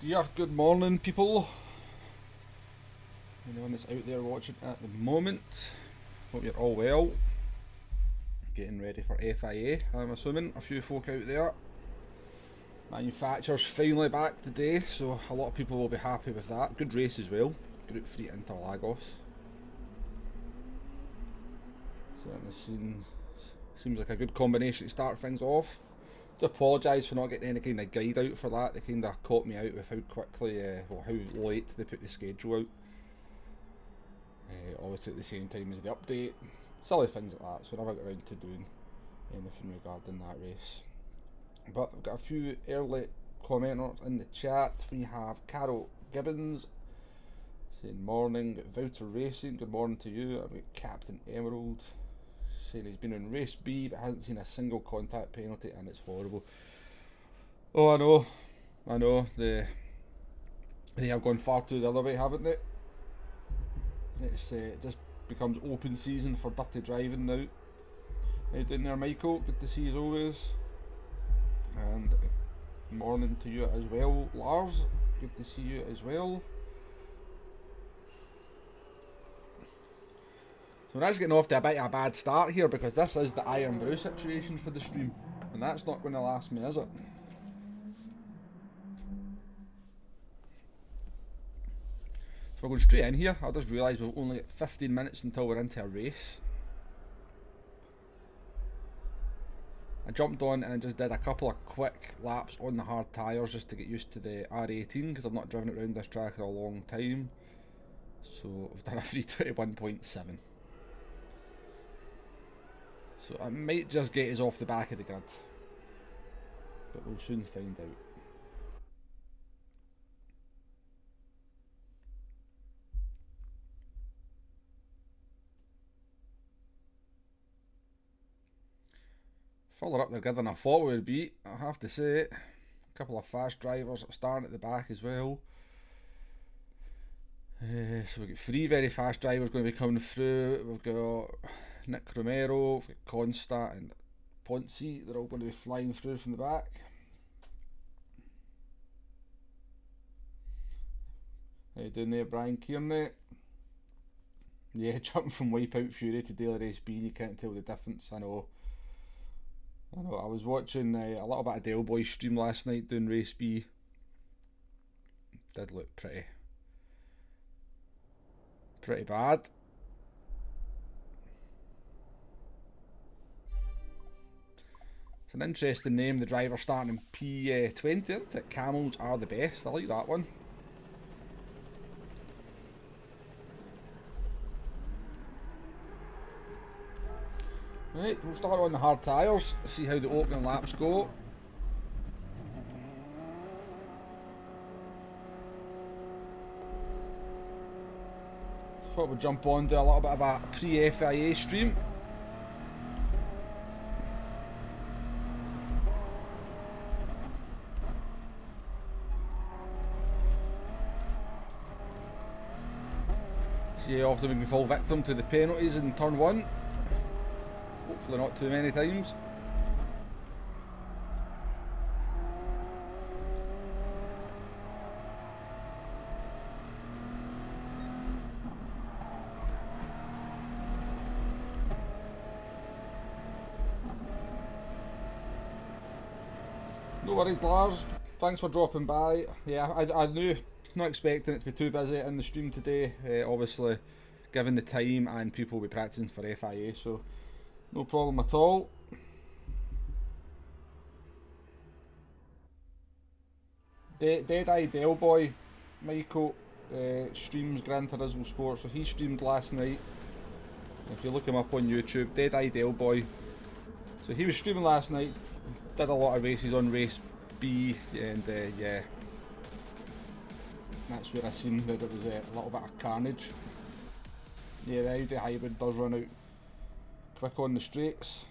here. Good morning, people. Anyone that's out there watching at the moment, hope you're all well. Getting ready for FIA, I'm assuming. A few folk out there. Manufacturers finally back today, so a lot of people will be happy with that. Good race as well. Group 3 Interlagos. Certainly seems like a good combination to start things off. To apologise for not getting any kind of guide out for that. They kind of caught me out with how quickly, or how late they put the schedule out. Obviously at the same time as the update. Silly things like that, so I never got around to doing anything regarding that race. But I've got a few early commenters in the chat. We have Carol Gibbons saying morning. Vouter Racing, good morning to you. I've got Captain Emerald saying he's been in race B but hasn't seen a single contact penalty and it's horrible. Oh, I know. They have gone far too the other way, haven't they? It just becomes open season for dirty driving now. How you doing there, Michael? Good to see you as always. And morning to you as well, Lars. Good to see you as well. So we're actually getting off to a bit of a bad start here because this is the Iron Brew situation for the stream, and that's not going to last me, is it? So we're going straight in here. I just realised we've only got 15 minutes until we're into a race. I jumped on and just did a couple of quick laps on the hard tyres just to get used to the R18 because I've not driven it around this track in a long time. So I've done a 321.7. So I might just get us off the back of the grid, but we'll soon find out. Further up the grid than I thought we would be, I have to say. A couple of fast drivers starting at the back as well. So we've got 3 very fast drivers going to be coming through. We've got Nick Romero, we've got Consta and Ponce. They're all going to be flying through from the back. How you doing there, Brian Kearney? Yeah, jumping from Wipeout Fury to Daily Race B, you can't tell the difference. I know. I was watching a little bit of Del Boy's stream last night doing Race B. Did look pretty bad. It's an interesting name, the driver starting in P20, isn't it? Camels are the best. I like that one. Right, we'll start on the hard tyres, see how the opening laps go. Thought we'd jump on to a little bit of a pre-FIA stream. See how often we can fall victim to the penalties in turn 1. Hopefully not too many times. No worries, Lars. Thanks for dropping by. Yeah, I knew, not expecting it to be too busy in the stream today. Obviously, given the time and people will be practicing for FIA, so no problem at all. Deadeye Delboy, Michael, streams Gran Turismo Sport, so he streamed last night. If you look him up on YouTube, Deadeye Delboy. So he was streaming last night, did a lot of races on Race B, and yeah, that's where I seen that it was a little bit of carnage. Yeah, the Audi Hybrid does run out quick on the straights.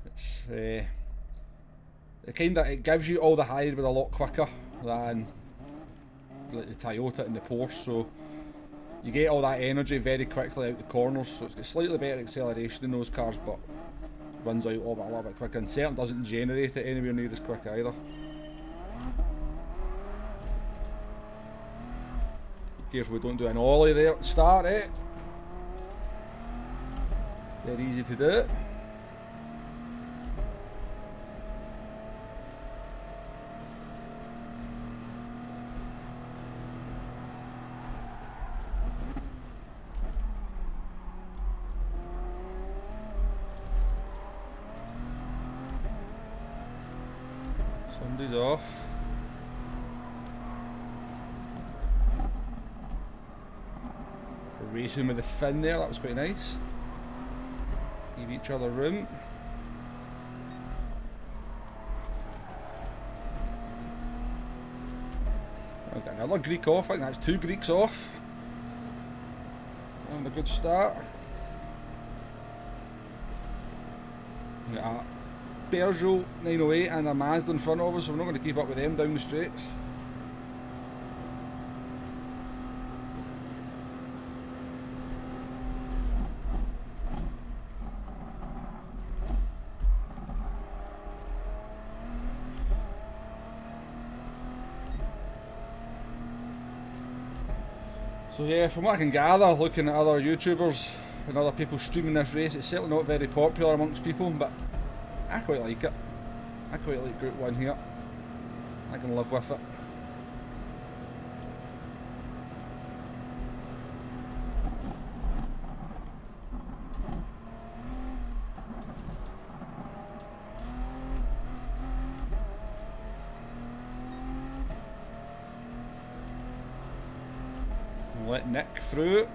It's it gives you all the hybrid a lot quicker than like the Toyota and the Porsche, so you get all that energy very quickly out the corners. So it's got slightly better acceleration in those cars, but runs out of it a little bit quicker, and certainly doesn't generate it anywhere near as quick either. Careful we don't do an ollie there at the start, eh? Very easy to do. Somebody's off. Racing with the fin there, that was quite nice. Give each other room. I've got another Greek off, I think that's 2 Greeks off. And a good start. We've got a Peugeot 908 and a Mazda in front of us, so we're not going to keep up with them down the straights. So yeah, from what I can gather, looking at other YouTubers and other people streaming this race, it's certainly not very popular amongst people, but I quite like it. I quite like Group 1 here. I can live with it. Let Nick through.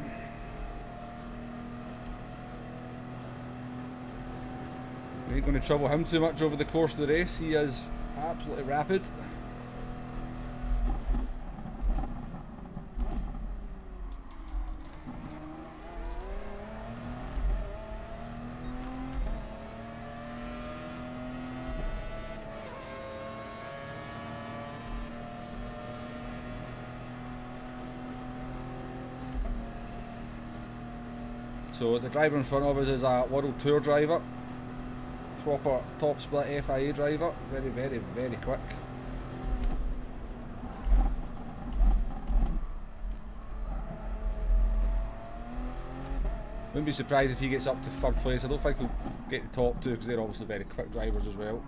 We ain't going to trouble him too much over the course of the race. He is absolutely rapid. So the driver in front of us is a World Tour driver, proper top split FIA driver, very, very, very quick. Wouldn't be surprised if he gets up to 3rd place. I don't think he'll get the top 2 because they're obviously very quick drivers as well.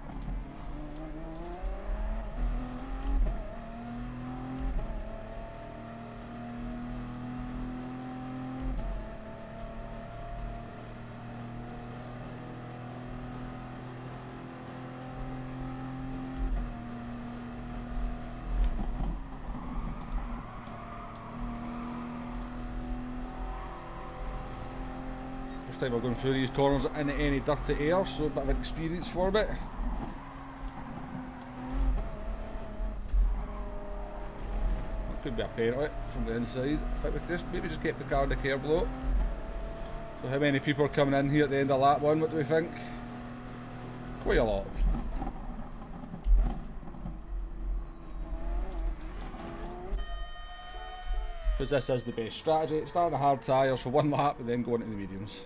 First time we're going through these corners in any dirty air, so a bit of an experience for me. That could be a penalty from the inside. I think we maybe just kept the car in the curb though. So how many people are coming in here at the end of lap 1, what do we think? Quite a lot. Because this is the best strategy, starting the hard tyres for 1 lap and then going into the mediums.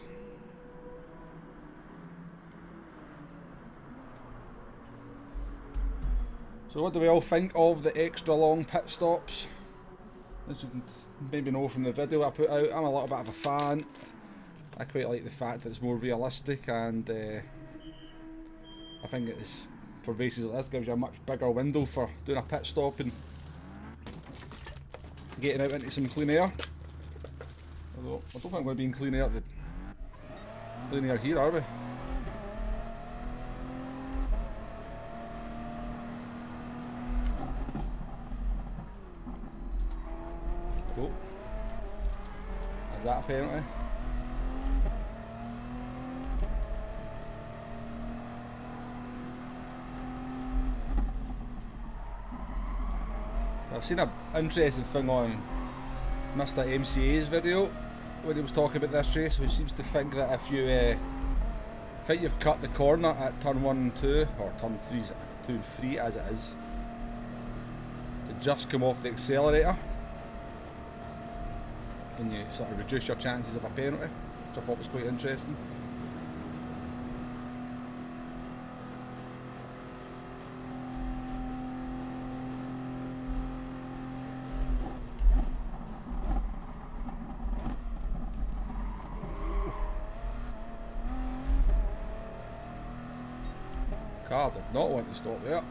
So what do we all think of the extra long pit stops? As you can maybe know from the video I put out, I'm a little bit of a fan. I quite like the fact that it's more realistic, and I think it's, for races like this, gives you a much bigger window for doing a pit stop and getting out into some clean air. Although I don't think we're going to be in clean air here, are we? Cool. Is that a penalty? I've seen an interesting thing on Mr. MCA's video when he was talking about this race, who seems to think that if you think you've cut the corner at turn 1 and 2, or turn 2 and 3 as it is, to just come off the accelerator and you sort of reduce your chances of a penalty, which I thought was quite interesting. Car did not want to stop there.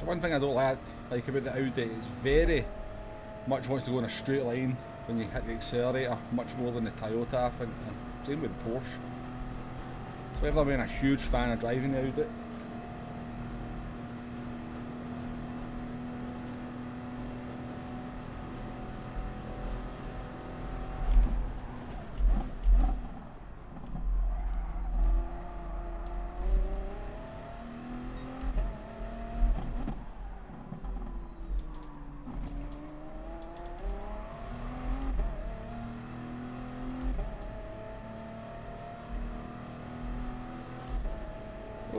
One thing I don't like about the Audi is very much wants to go in a straight line when you hit the accelerator, much more than the Toyota, I think. And same with Porsche. So I've never been a huge fan of driving the Audi.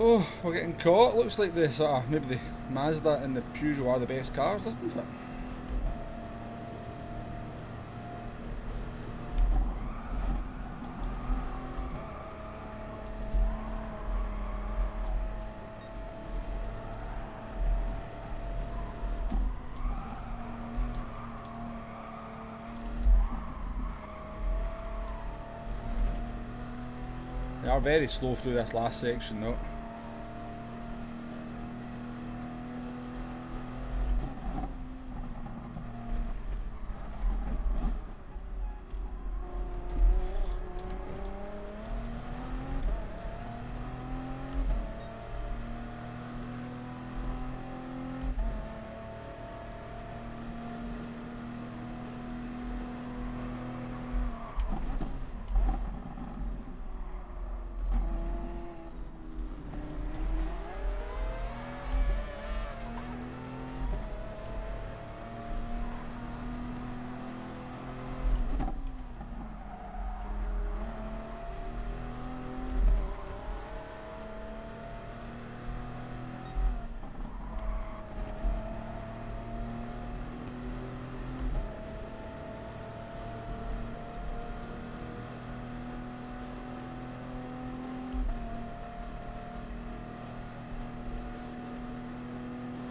Oh, we're getting caught. Looks like the sort of maybe the Mazda and the Peugeot are the best cars, doesn't it? They are very slow through this last section though.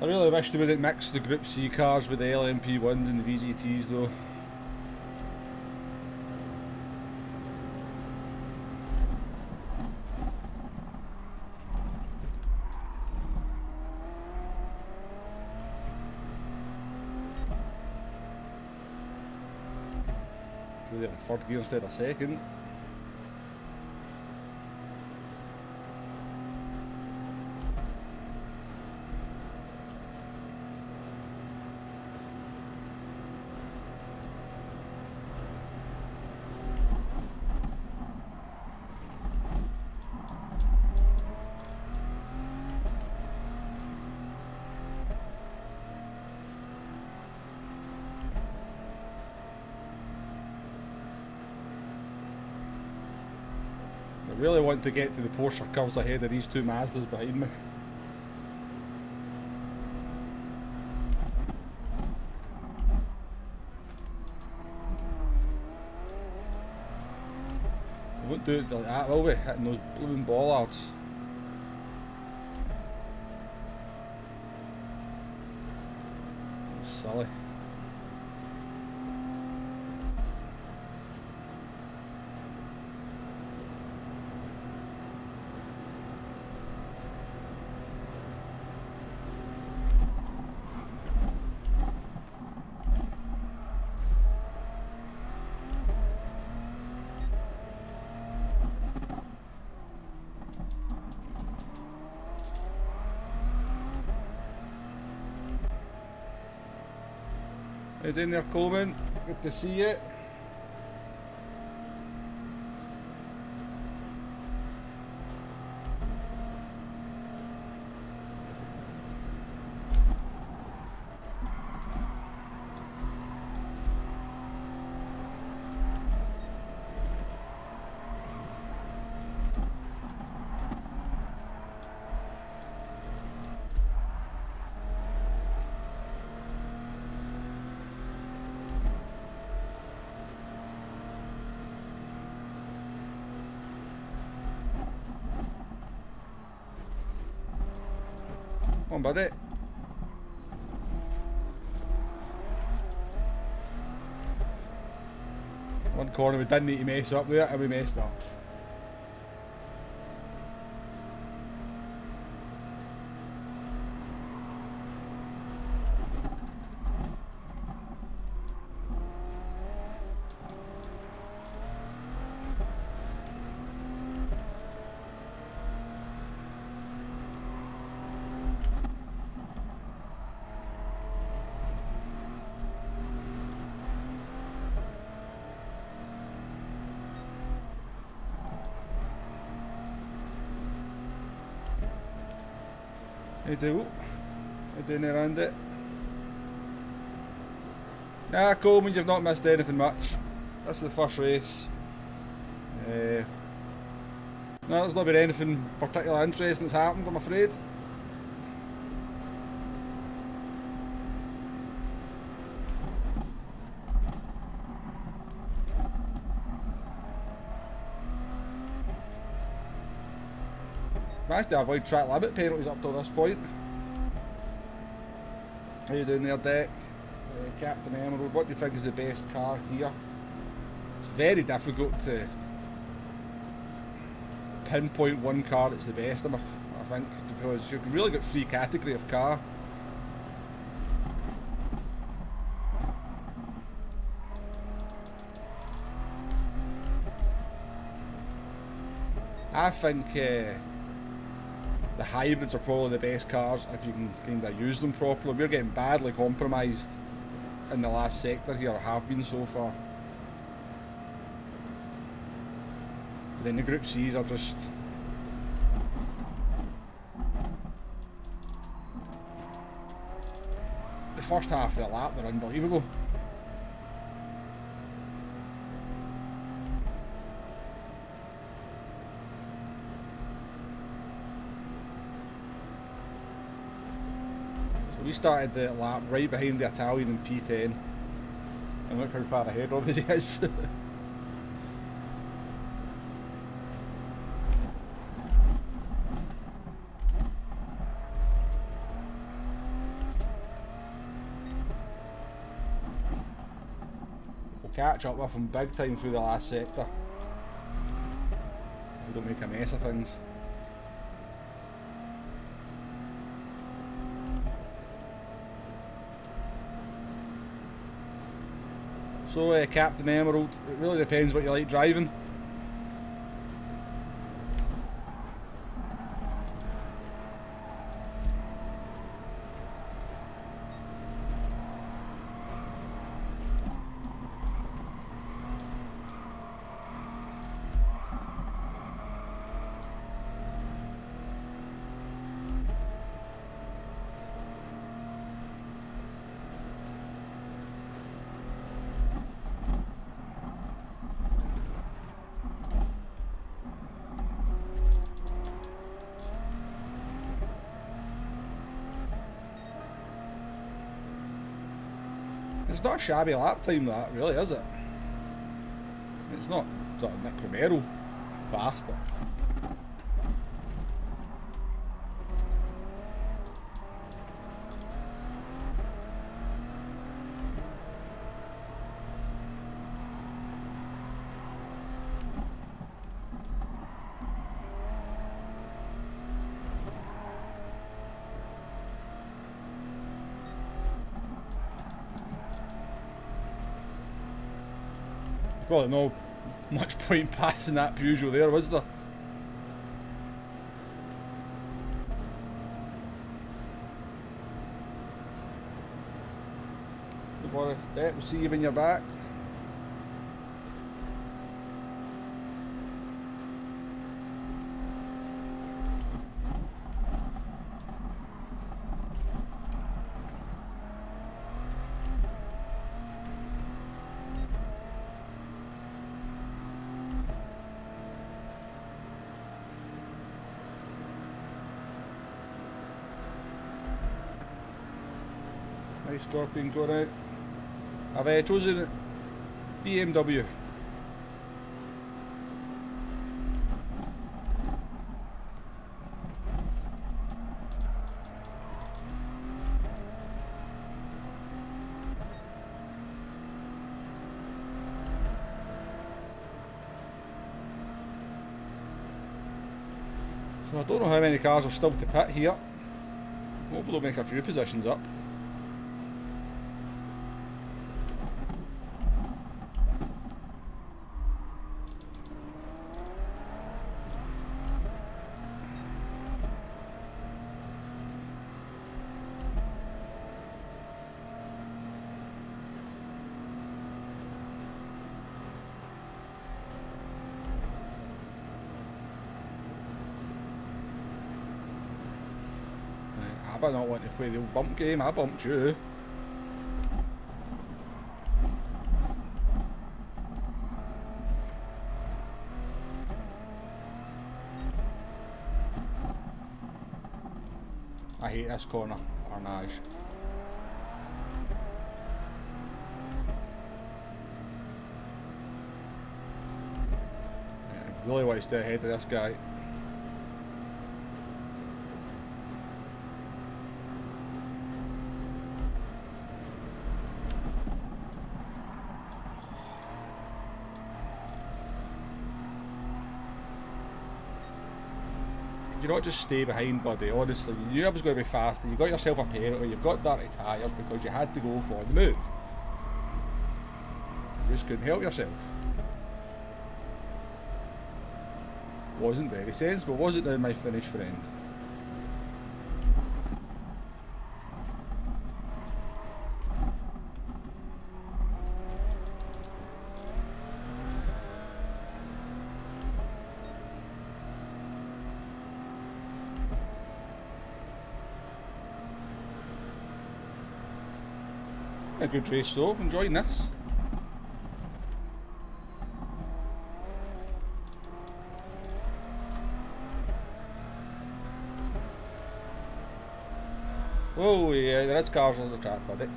I really wish they wouldn't mix the Group C cars with the LMP1s and the VGTs though. They're in third gear instead of second. I really want to get to the Porsche curves ahead of these two Mazdas behind me. We won't do it like that, will we? Hitting those blooming bollards. Silly. How you doing there, Coleman? Good to see you. Come on, buddy. One corner we didn't need to mess up there, and we messed up. I do. I doing around it. Nah, Coleman, you've not missed anything much. This is the first race. No, there's not been anything particularly interesting that's happened, I'm afraid. Managed to avoid track limit penalties up to this point. How you doing there, Deck? Captain Emerald, what do you think is the best car here? It's very difficult to pinpoint one car that's the best, I think, because you've really got free category of car. I think the hybrids are probably the best cars if you can kind of use them properly. We're getting badly compromised in the last sector here, or have been so far. But then the Group C's are just... the first half of the lap, they're unbelievable. We started the lap right behind the Italian in P10, and look how far ahead of us he is. We'll catch up with him big time through the last sector. We don't make a mess of things. So, Captain Emerald, it really depends what you like driving. It's not a shabby lap time, that, really, is it? It's not sort of Nick Romero faster. Probably no much point passing that Peugeot there, was there? Don't worry, Deck, we'll see you when you're back. Nice Scorpion going out. I've chosen BMW. So I don't know how many cars are still to pit here. Hopefully they'll make a few positions up. I not want to play the old bump game. I bumped you. I hate this corner, Arnage. I really want to stay ahead of this guy. You not just stay behind, buddy, honestly. You knew I was going to be faster, you got yourself a penalty, you've got dirty tyres because you had to go for the move. You just couldn't help yourself. Wasn't very sensible, was it now, my Finnish friend? A good race though, enjoying this. Oh yeah, there is cars on the track, buddy.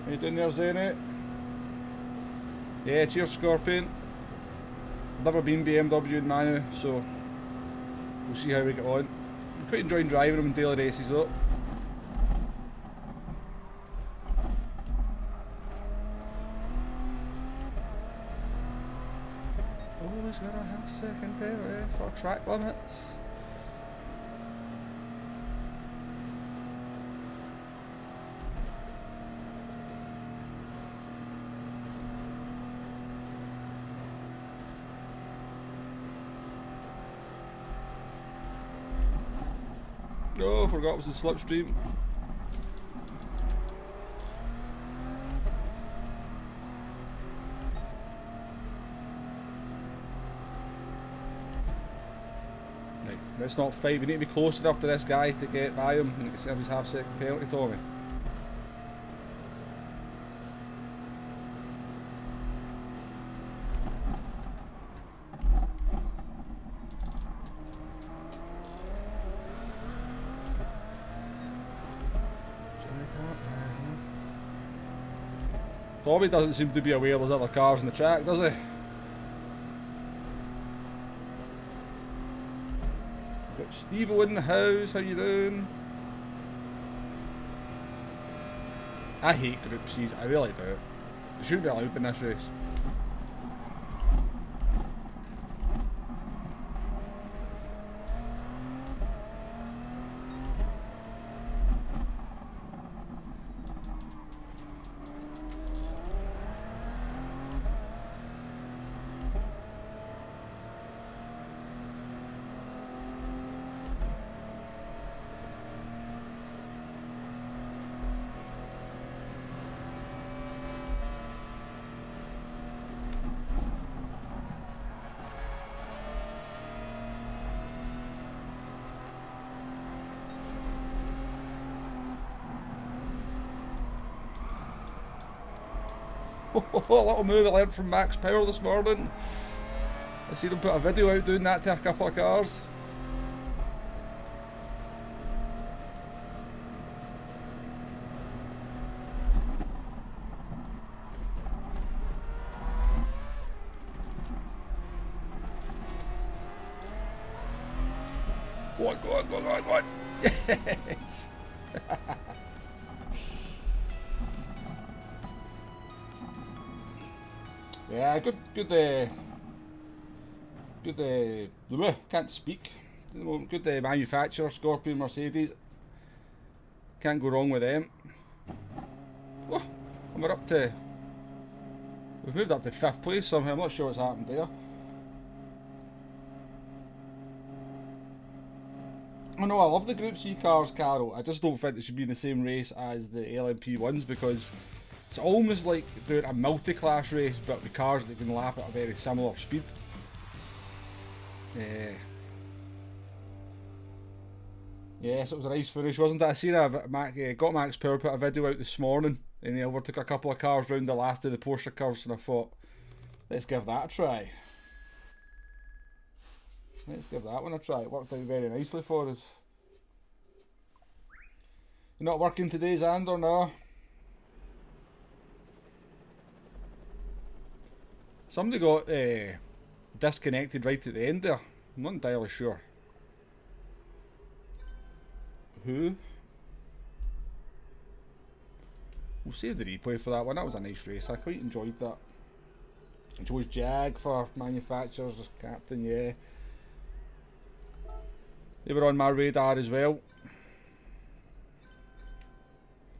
How you doing there, Zenit? Yeah, cheers, Scorpion. Never been BMW in Manu, so we'll see how we get on. I'm quite enjoying driving them in daily races though. Always got a half-second penalty for track limits. Oh, I forgot it was the slipstream. Right, let's not fight. We need to be close enough to this guy to get by him and have his half-second penalty, Tommy. Tommy doesn't seem to be aware there's other cars in the track, does he? Got Steve-O in the house, how you doing? I hate Group C's, I really do. They shouldn't be allowed in this race. A little move I learned from Max Power this morning. I seen him put a video out doing that to a couple of cars. Go on, go on, go on, go on, go on. Yes! Yeah, can't speak. Good manufacturer, Scorpion, Mercedes. Can't go wrong with them. Oh, and we've moved up to 5th place somehow. I'm not sure what's happened there. I know, I love the Group C cars, Carol. I just don't think they should be in the same race as the LMP ones, because it's almost like doing a multi-class race but with cars that can lap at a very similar speed. Yes, it was a nice finish, wasn't it? I seen got Max Power put a video out this morning and he overtook a couple of cars round the last of the Porsche curves, and I thought, let's give that a try. Let's give that one a try. It worked out very nicely for us. You're not working today, Xander? No? Somebody got disconnected right at the end there. I'm not entirely sure. Who? We'll save the replay for that one. That was a nice race. I quite enjoyed that. I chose Jag for manufacturers captain, yeah. They were on my radar as well.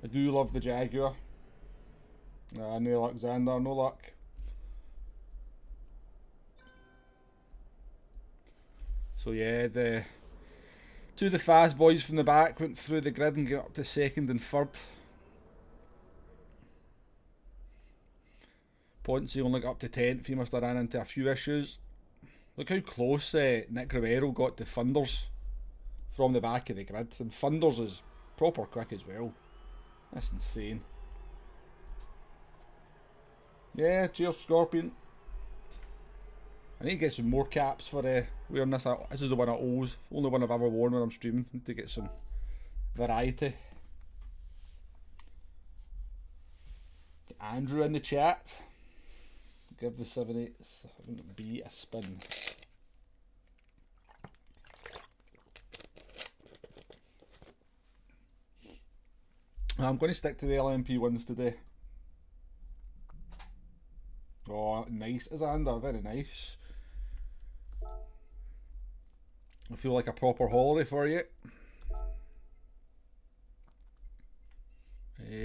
I do love the Jaguar. No luck, Xander, no luck. So yeah, the two of the fast boys from the back went through the grid and got up to 2nd and 3rd. Ponzi only got up to 10th, he must have ran into a few issues. Look how close Nick Rivero got to Thunders from the back of the grid, and Thunders is proper quick as well. That's insane. Yeah, cheers Scorpion. I need to get some more caps for wearing this. This is the one I always, only one I've ever worn when I'm streaming. I need to get some variety. Get Andrew in the chat. Give the 787B a spin. I'm going to stick to the LMP ones today. Oh, nice, Xander, very nice. I feel like a proper holiday for you.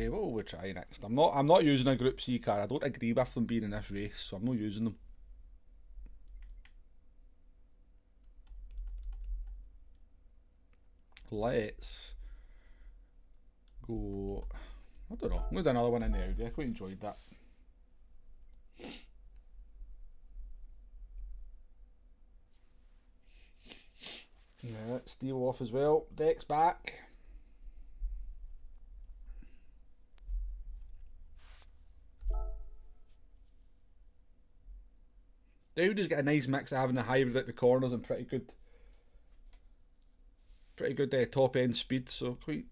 What will we try next? I'm not using a Group C car. I don't agree with them being in this race, so I'm not using them. Let's go. I don't know. I'm going to do another one in the Audi. I quite enjoyed that. Yeah, Steel off as well. Deck's back. The Audi's got a nice mix of having a hybrid at the corners and pretty good top end speed, so quite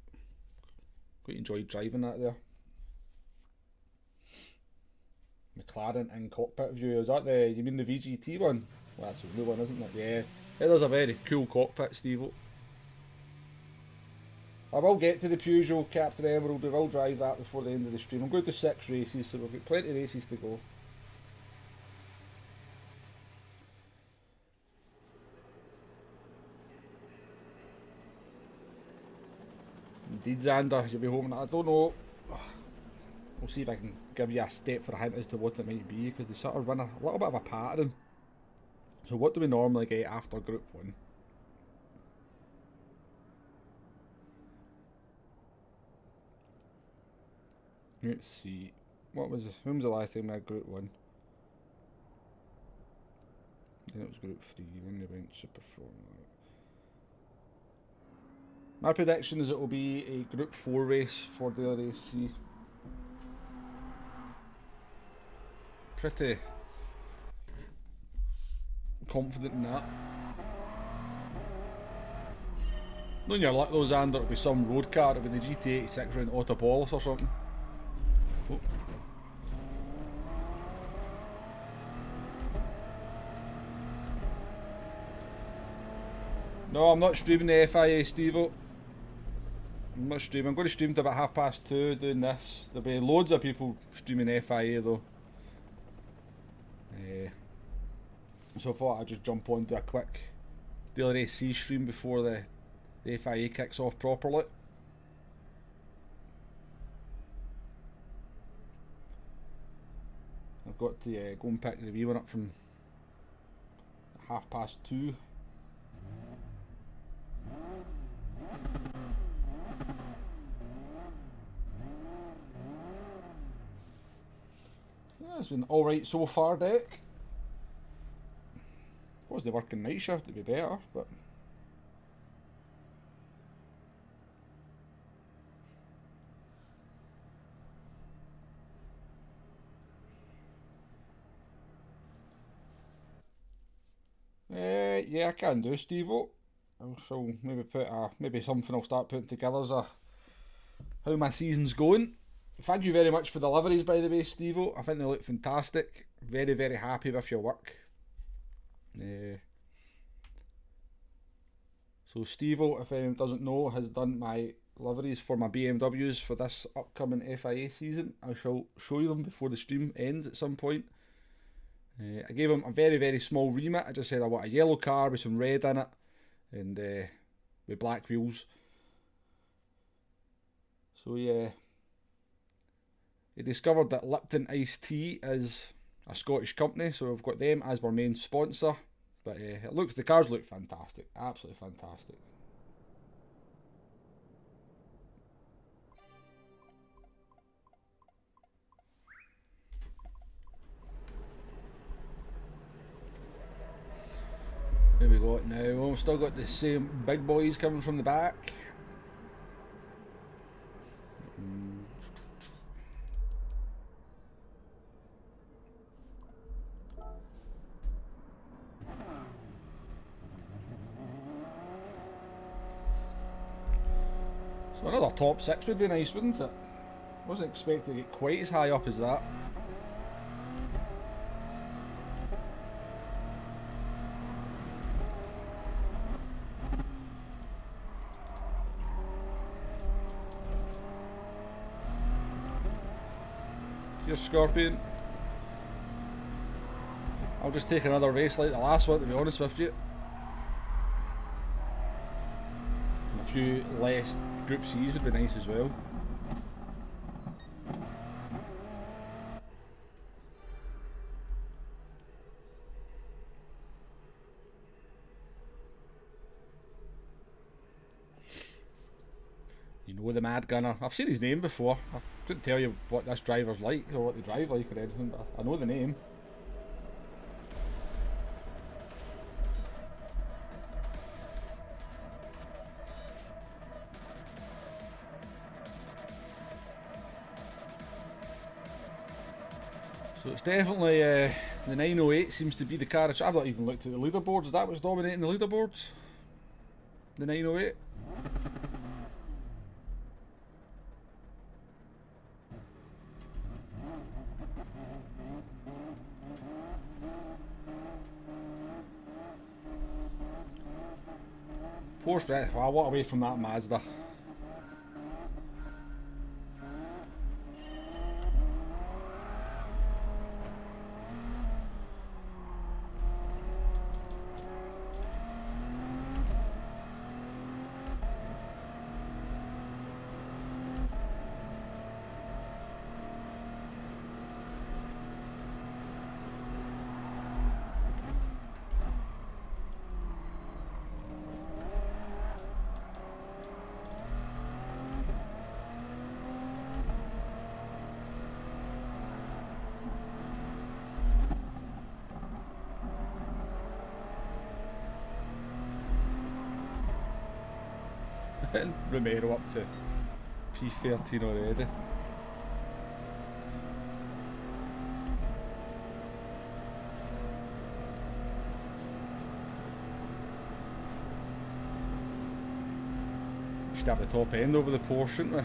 enjoyed driving that there. McLaren in cockpit view, is that you mean the VGT one? Well, that's a new one, isn't it? Yeah, it is a very cool cockpit, Steve. I will get to the Peugeot Captain Emerald. We will drive that before the end of the stream. I'm going to 6 races, so we've got plenty of races to go. Indeed, Xander, you'll be hoping. I don't know. We'll see if I can give you a step for a hint as to what it might be, because they sort of run a little bit of a pattern. So what do we normally get after Group 1? Let's see. When was the last time we had Group 1? Then it was Group 3, then they went Super 4. My prediction is it will be a Group 4 race for the LAC. Pretty confident in that. Knowing your luck though, Xander, it'll be some road car, it'll be the GT86 around Autopolis or something. Oh. No, I'm not streaming the FIA, Steve-O. I'm not streaming. I'm going to stream to about 2:30 doing this. There'll be loads of people streaming FIA though. So I thought I'd just jump on to a quick Daily Race C stream before the FIA kicks off properly. I've got to go and pick the wee one up from 2:30. Yeah, it's been alright so far, Deck. Suppose they working night shift to be better, but yeah, I can do, Steve-O. I shall maybe maybe something I'll start putting together as a how my season's going. Thank you very much for the deliveries, by the way, Steve-O. I think they look fantastic. Very, very happy with your work. So Steve-O, if anyone doesn't know, has done my liveries for my BMWs for this upcoming FIA season. I shall show you them before the stream ends at some point. I gave him a very, very small remit. I just said I want a yellow car with some red in it and with black wheels. So yeah, he discovered that Lipton Iced Tea is a Scottish company, so we've got them as our main sponsor. But the cars look fantastic, absolutely fantastic. Here we go now. We've still got the same big boys coming from the back. So another top 6 would be nice, wouldn't it? Wasn't expecting to get quite as high up as that. Here's Scorpion. I'll just take another race like the last one, to be honest with you. And a few less Group C's would be nice as well. You know the Mad Gunner. I've seen his name before. I couldn't tell you what this driver's like or what they drive like or anything, but I know the name. So it's definitely the 908 seems to be the car. I've not even looked at the leaderboards. Is that what's dominating the leaderboards? The 908? Porsche, well, I walk away from that Mazda. Romero up to P13 already. Should have the top end over the Porsche, shouldn't we?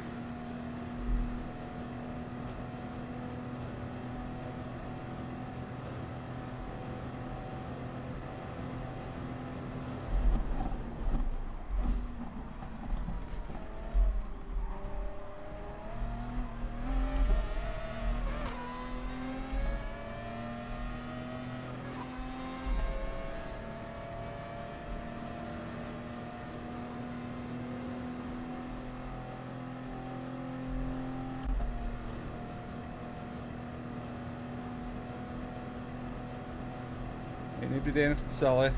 nobody do anything silly.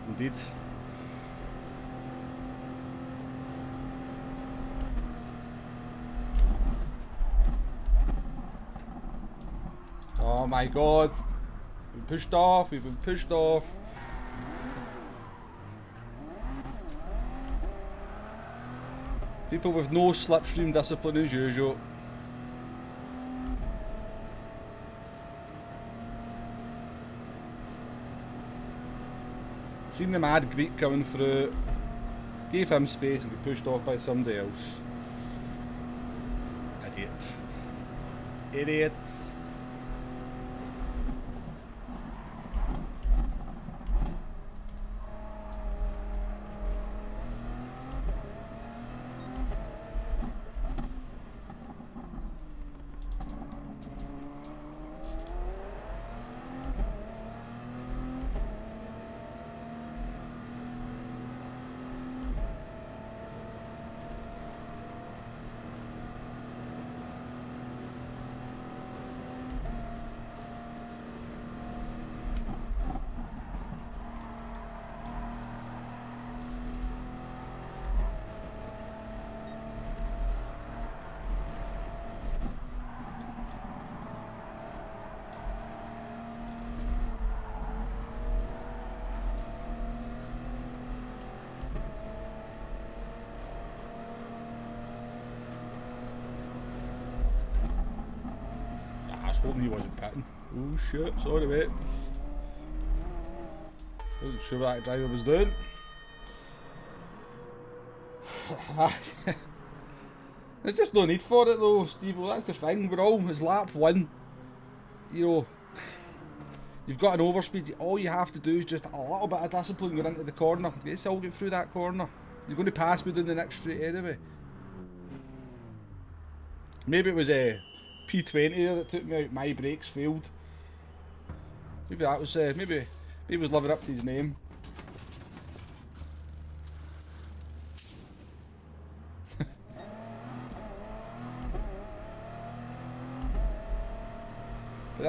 Indeed. Oh my god. We've been pushed off, we've been pushed off. People with no slipstream discipline as usual. Seen the mad Greek coming through, gave him space and got pushed off by somebody else. Idiots. Idiots. Hoping he wasn't pitting. Oh shit, sorry mate. Wasn't sure what that driver was doing. There's just no need for it though, Steve. That's the thing. We're all, it's lap 1. You know, you've got an overspeed. All you have to do is just a little bit of discipline going into the corner. You still get through that corner. You're going to pass me down the next straight anyway. Maybe it was a P20 there that took me out. My brakes failed. Maybe that was maybe he was living up to his name. But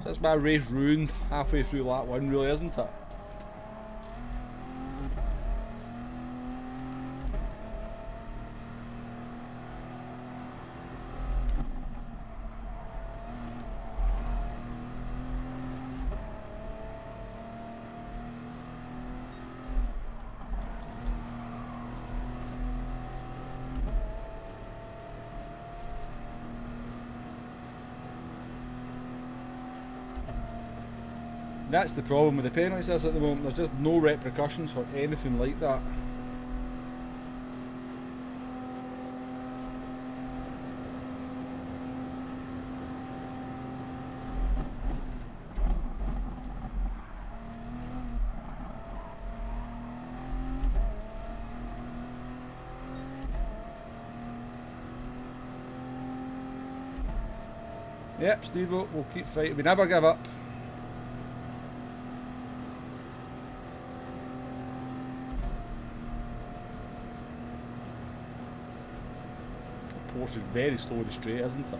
that's my race ruined halfway through lap 1, really, isn't it? That's the problem with the penalties at the moment. There's just no repercussions for anything like that. Yep, Steve-o, we'll keep fighting. We never give up. Porsche is very slowly straight, isn't it?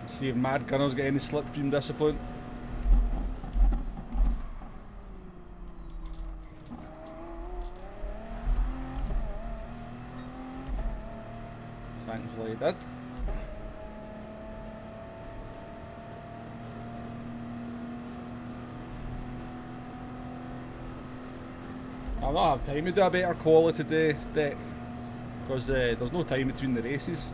See if Mad Gunner's got any slipstream discipline. Thankfully he did. I'll not have time to do a better quality today, deck, because there's no time between the races.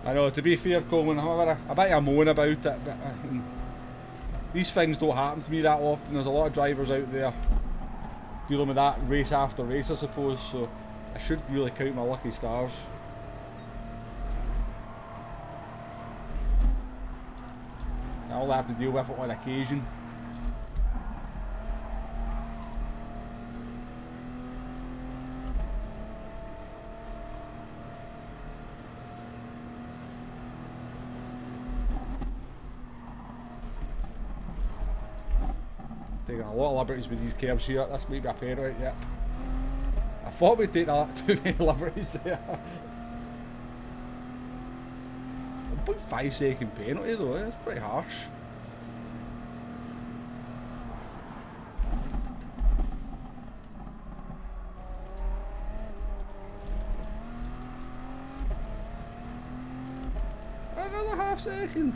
I know, to be fair, Coleman, I bet I moan about it, but these things don't happen to me that often. There's a lot of drivers out there dealing with that race after race, I suppose, so I should really count my lucky stars. I'll have to deal with it on occasion. Taking a lot of liberties with these curbs here. This might be a penalty, yep. I thought we'd take too many liberties there. 1.5 second penalty though, that's pretty harsh. Another half second.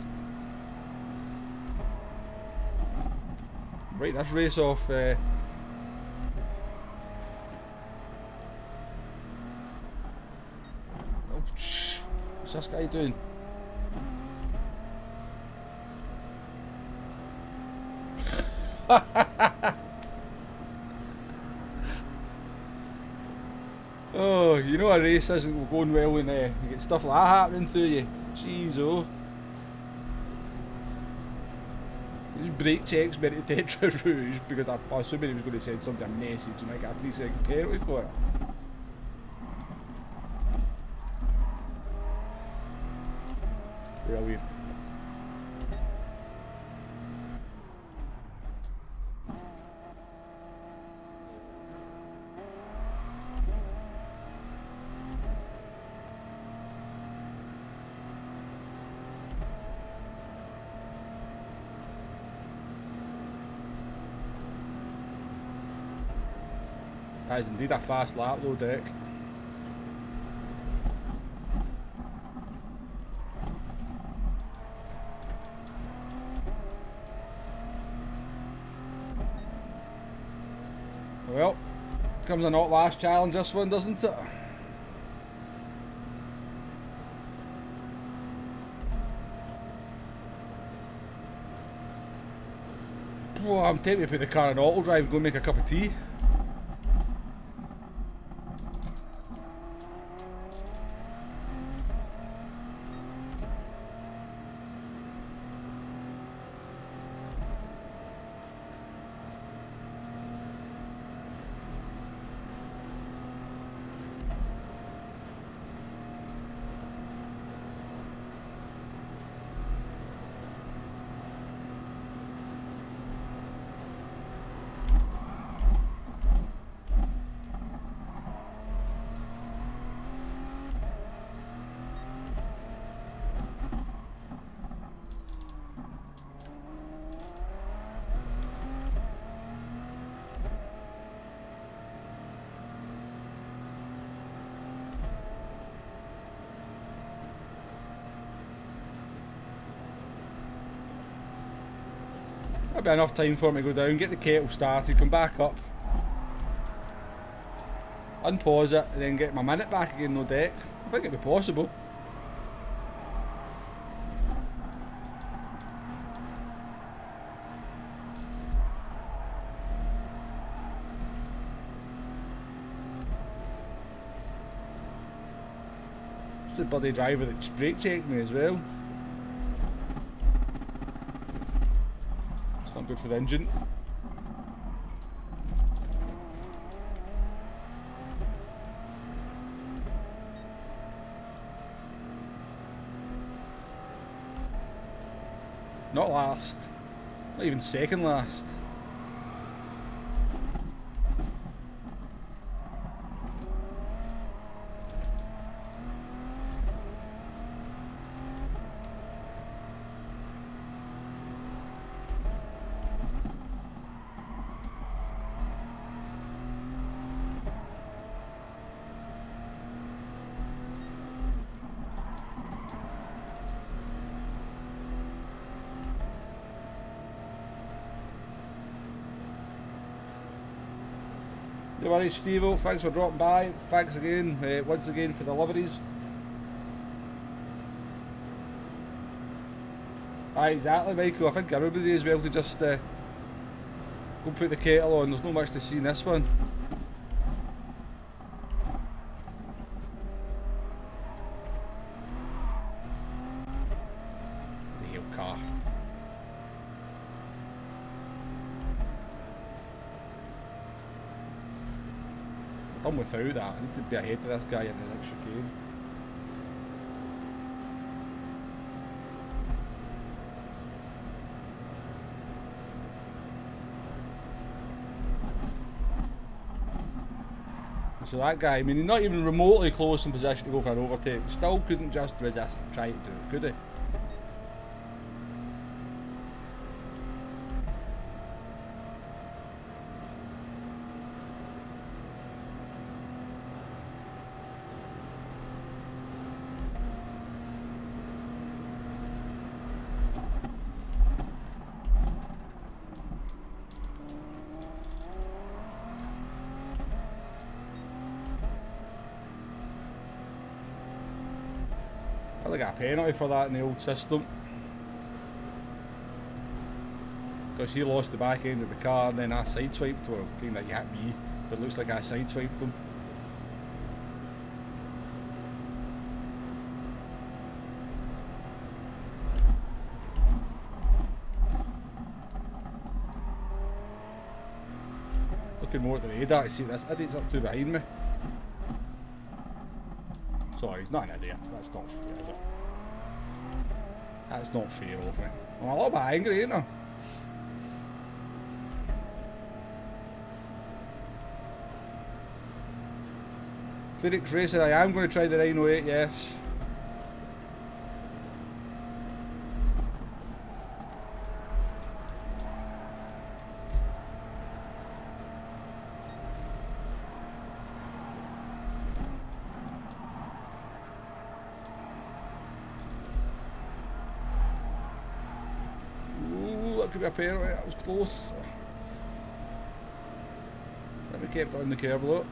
Right, let's race off. What's this guy doing? Oh, you know a race isn't going well when you get stuff like that happening to you. Jeez, oh. These brake checks meant to Tetra Rouge because I assumed he was going to send something a message and I got a 3-second penalty for it. Brilliant. That is indeed a fast lap though, Dick. Well, comes a not last challenge this one, doesn't it? Oh, I'm tempted to put the car in auto drive and go make a cup of tea. That'll be enough time for me to go down, get the kettle started, come back up, unpause it, and then get my minute back again, no Deck. I think it'll be possible. It's the bloody driver that brake checked me as well. It's not good for the engine. Not last. Not even second last. No worries, Steve-o, thanks for dropping by. Thanks again, once again, for the liveries. Aye, exactly, Michael. I think everybody as well to just go put the kettle on. There's not much to see in this one. The hell car. I'm done without that. I need to be ahead of this guy in the next chicane. So that guy, I mean, he's not even remotely close in position to go for an overtake. Still couldn't just resist trying to do it, could he? I got a penalty for that in the old system. Because he lost the back end of the car and then I sideswiped, well, kind of yapped me, but it looks like I sideswiped him. Looking more at the radar to see this idiot's up to behind me. Sorry, he's not an idiot. That's not fair, is it? That's not fair of me. I'm a little bit angry, ain't I? Phoenix Racer, I am going to try the 908, yes. Could be a penalty, that was close. Let me keep it on the curb though.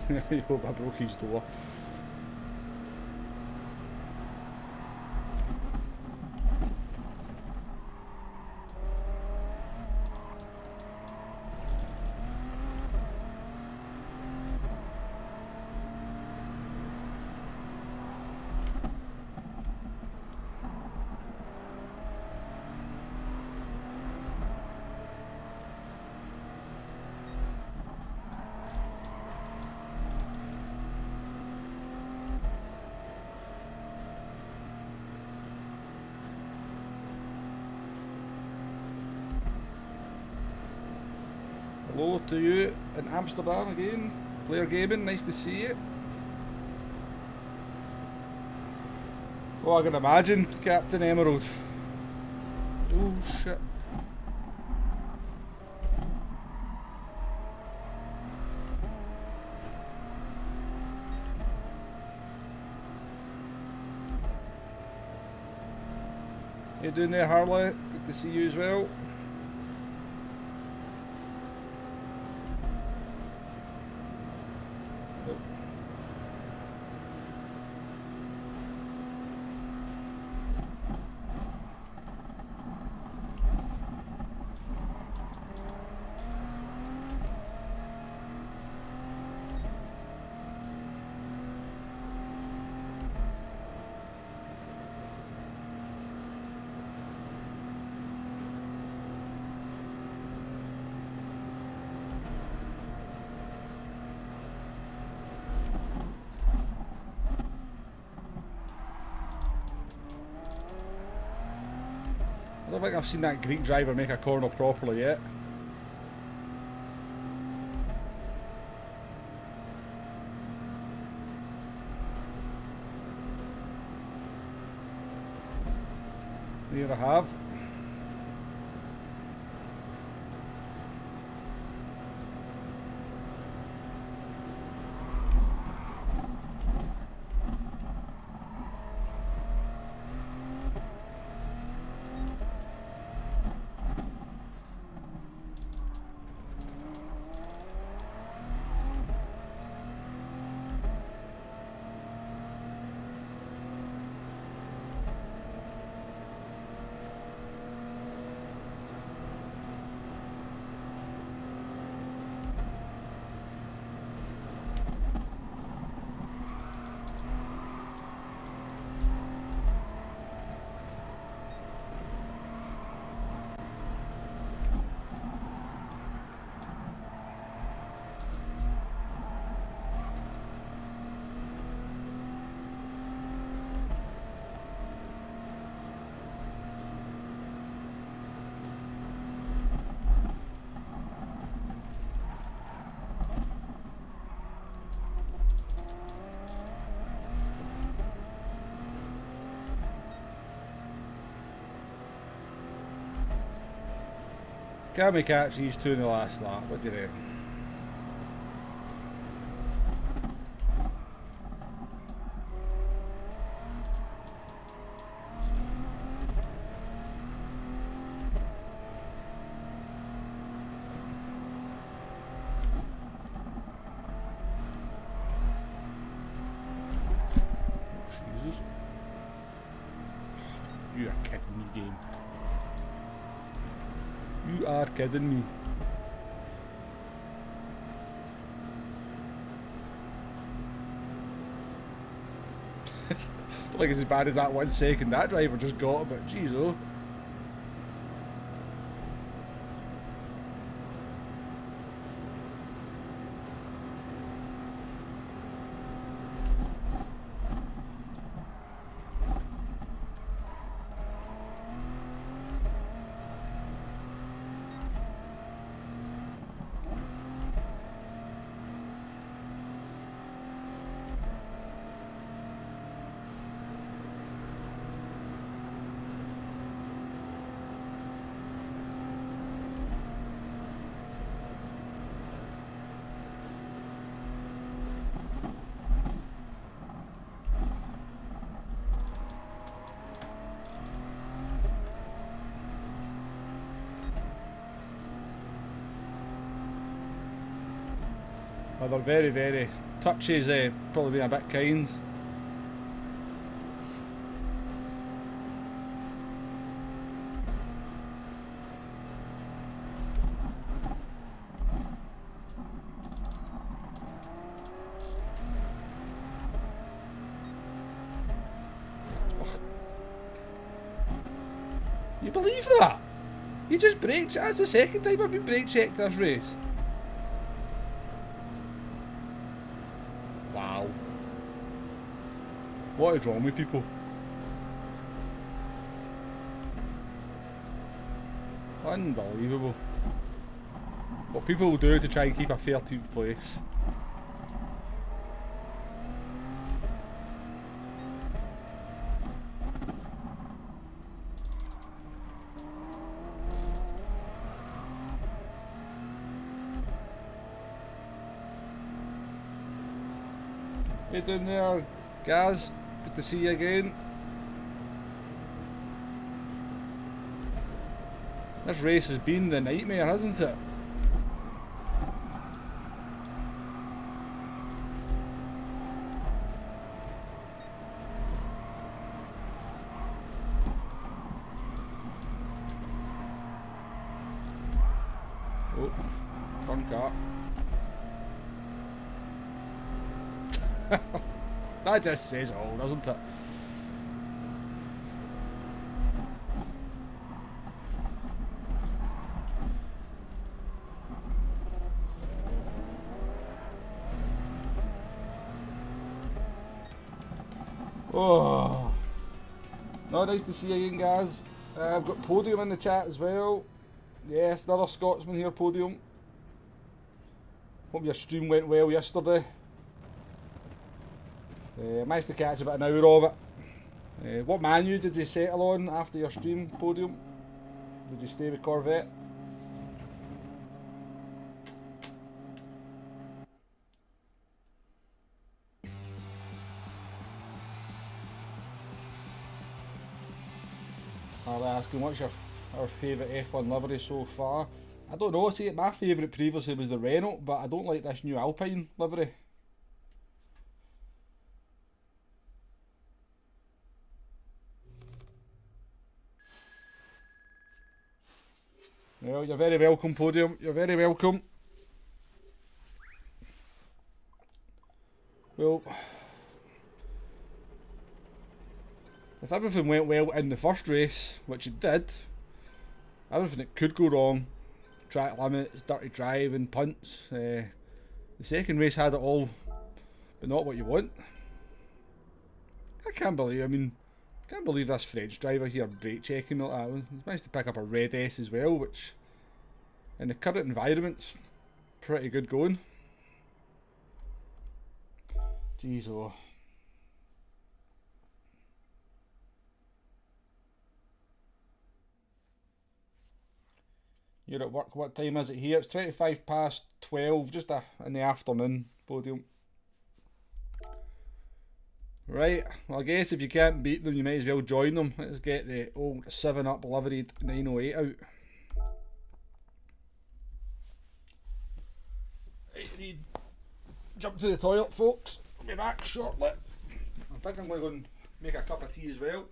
I hope I broke his door. Hello to you in Amsterdam again. Player Gaming, nice to see you. Oh, I can imagine Captain Emerald. Oh shit. How you doing there, Harley? Good to see you as well. I don't think I've seen that Greek driver make a corner properly yet. Here I have. Can we catch these two in the last lap? What do you reckon? Jesus. You are kidding me, game. You are kidding me. I don't think it's as bad as that 1 second that driver just got, but jeez, oh. Well, they're very, very touchy's probably been a bit kind. You believe that? You just brake. That's the second time I've been brake checked this race. Wow. What is wrong with people? Unbelievable. What people will do to try and keep a 13th place. Hey down there, Gaz. Good to see you again. This race has been the nightmare, hasn't it? Oh, turn car. That just says it all, doesn't it? Oh, no, nice to see you again, guys. I've got Podium in the chat as well. Yes, another Scotsman here, Podium. Hope your stream went well yesterday. Managed to catch about an hour of it. What menu did you settle on after your stream, Podium? Did you stay with Corvette? Are they asking what's our favourite F1 livery so far? I don't know, see, my favourite previously was the Renault, but I don't like this new Alpine livery. Well, you're very welcome, Podium. You're very welcome. Well, if everything went well in the first race, which it did, everything that could go wrong, track limits, dirty driving, punts, the second race had it all, but not what you want. I can't believe this French driver here brake checking like that. He's managed to pick up a red S as well, which in the current environment's pretty good going. Jeez, oh. You're at work. What time is it here? It's 25 past 12, just in the afternoon, Podium. Right, well, I guess if you can't beat them, you might as well join them. Let's get the old 7-Up liveried 908 out. Right, I need jump to the toilet, folks. I'll be back shortly. I think I'm going to go and make a cup of tea as well.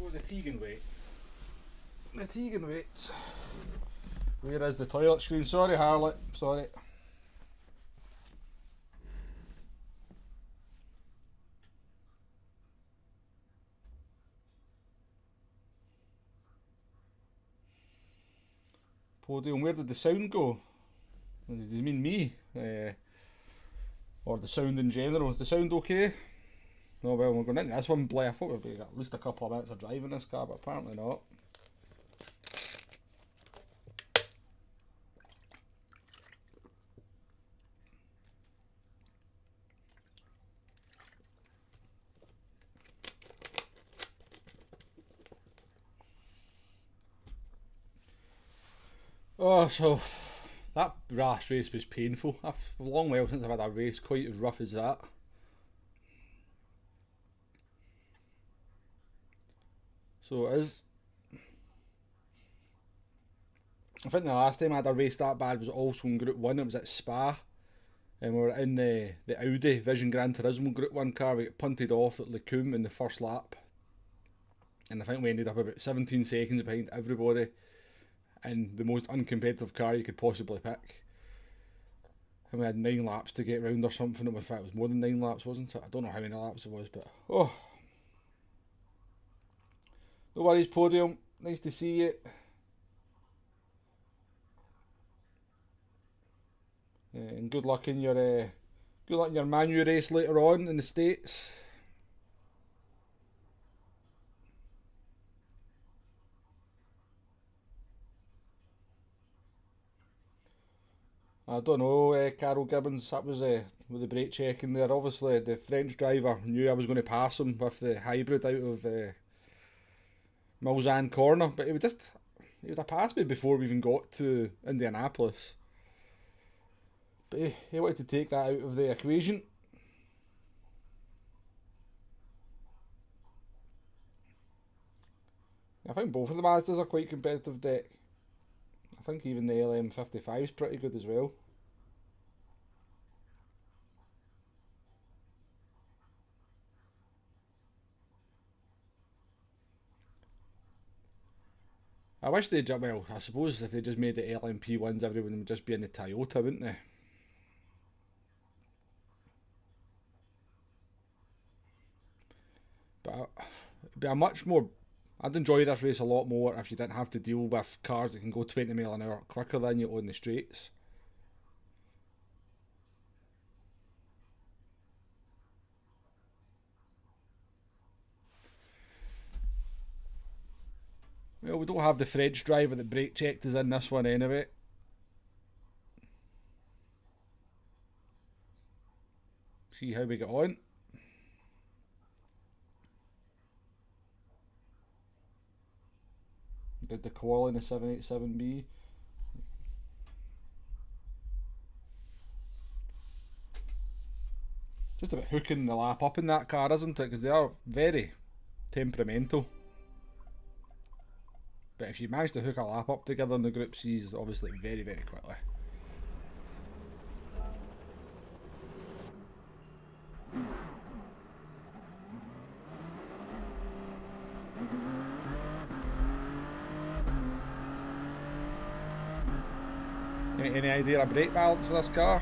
Oh, the tea can wait. The tea can wait. Where is the toilet screen? Sorry, Harlot. Sorry. Podium, where did the sound go? Does he mean me? Or the sound in general? Is the sound okay? No, well, we're going into this one, Blair. I thought we'd be at least a couple of minutes of driving this car, but apparently not. Oh, so that last race was painful. I've a long while since I've had a race quite as rough as that. So it is. I think the last time I had a race that bad was also in Group 1. It was at Spa. And we were in the Audi Vision Gran Turismo Group 1 car. We got punted off at Lecumbe in the first lap. And I think we ended up about 17 seconds behind everybody in the most uncompetitive car you could possibly pick. And we had 9 laps to get round or something. In fact, it was more than 9 laps, wasn't it? I don't know how many laps it was, but oh. No worries, Podium. Nice to see you. And good luck in your Manu race later on in the States. I don't know, Carol Gibbons, that was with the brake checking there. Obviously, the French driver knew I was going to pass him with the hybrid out of Mulsanne corner, but he would have passed me before we even got to Indianapolis. But he wanted to take that out of the equation. I think both of the Mazdas are quite competitive deck. I think even the LM55 is pretty good as well. I wish they'd, well, I suppose if they just made the LMP ones, everyone would just be in the Toyota, wouldn't they? But it'd be a much more. I'd enjoy this race a lot more if you didn't have to deal with cars that can go 20 mile an hour quicker than you on the straights. Well, we don't have the French driver that brake checked us in this one anyway. See how we get on. Did the qual in the 787B. just about hooking the lap up in that car, isn't it? Because they are very temperamental. But if you manage to hook a lap up together in the Group C's, obviously very, very quickly. Any idea of brake balance for this car?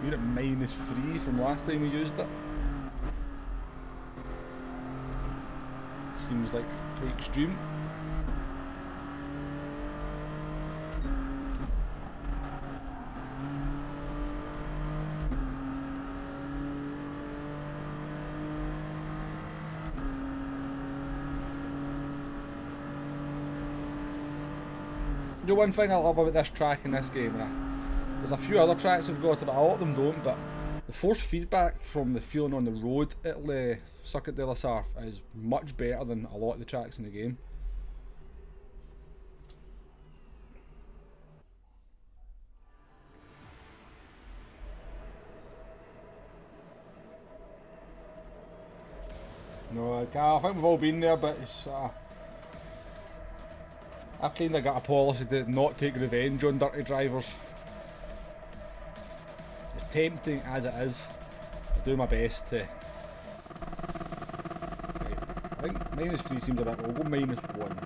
We're at -3 from last time we used it. Seems like quite extreme. You know, one thing I love about this track in this game, there's a few other tracks I've got it, but a lot of them don't, but the force feedback from the feeling on the road at Circuit De La Sarthe is much better than a lot of the tracks in the game. No, I think we've all been there, but it's I've kind of got a policy to not take revenge on dirty drivers. As tempting as it is, I do my best to... Right, I think -3 seems a bit low. We'll go -1.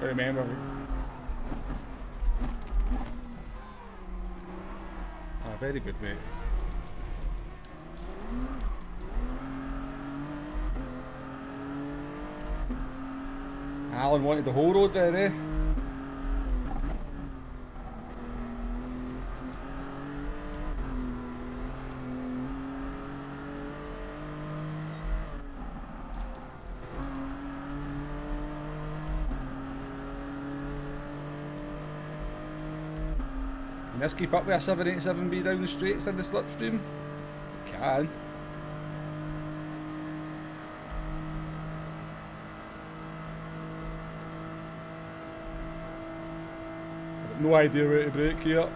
Remember. Ah, very good, mate. Alan wanted the whole road there, eh? Let's keep up with a 787B down the straights in the slipstream. Can. I've got no idea where to brake here.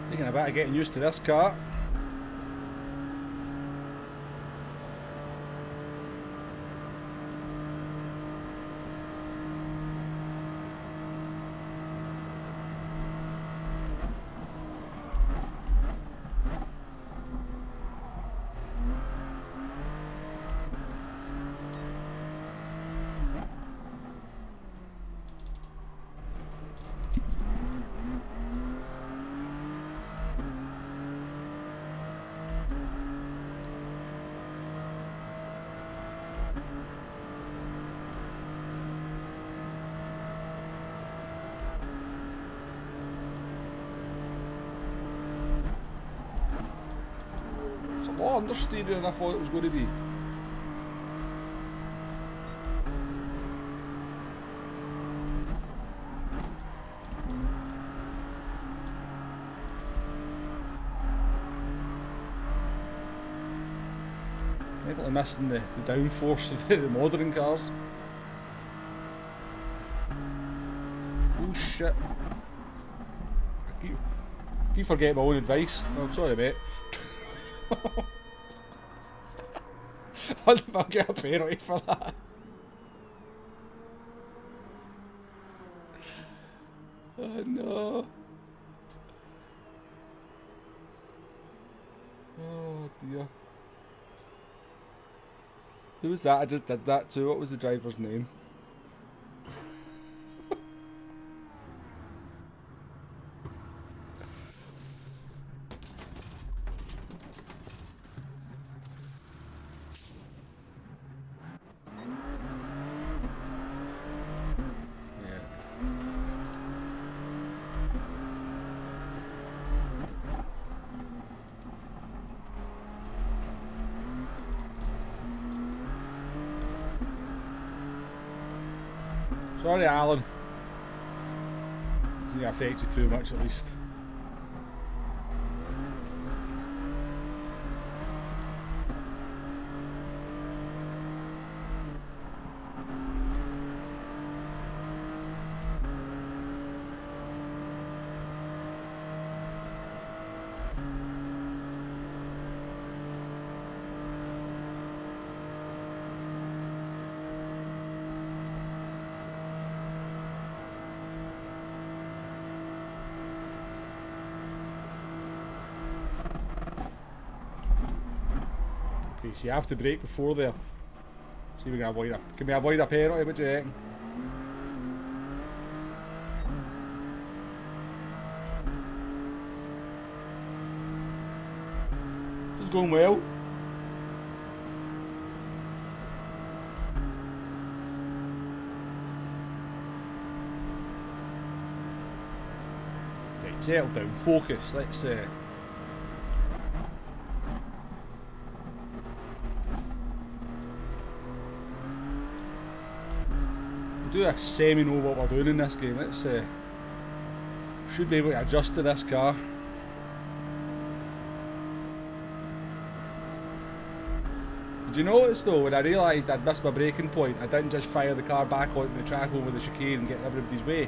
Thinking about getting used to this car. lot understeering than I thought it was going to be. Definitely missing the downforce of the modern cars. Oh shit. I keep forgetting my own advice. Oh, I'm sorry mate. What if I get a penalty for that? Oh no. Oh dear. Who was that? I just did that too. What was the driver's name? Sorry, Alan. Doesn't affect you too much, at least. So you have to brake before there. See if we can avoid a. Can we avoid a penalty? What do you reckon? It's going well. Right, settle down. Focus. Let's. Do a semi-know what we're doing in this game. Let's should be able to adjust to this car. Did you notice though, when I realised I'd missed my braking point, I didn't just fire the car back onto the track over the chicane and get in everybody's way.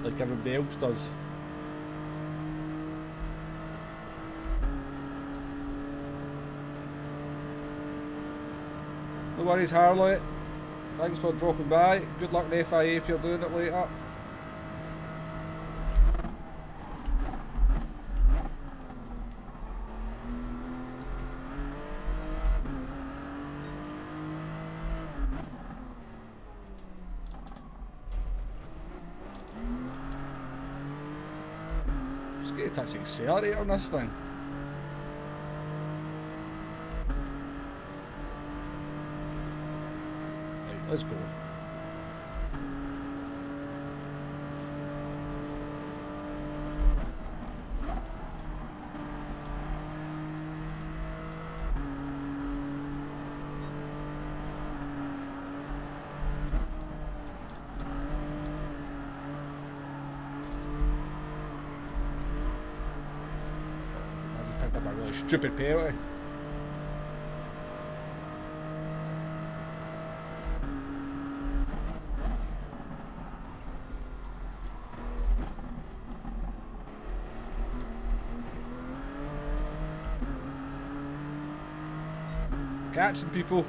Like everybody else does. No worries, Harley. Thanks for dropping by. Good luck in the FIA if you're doing it later. Just get to touch the accelerator on this thing. Right, let's go. A really stupid penalty. Catching people.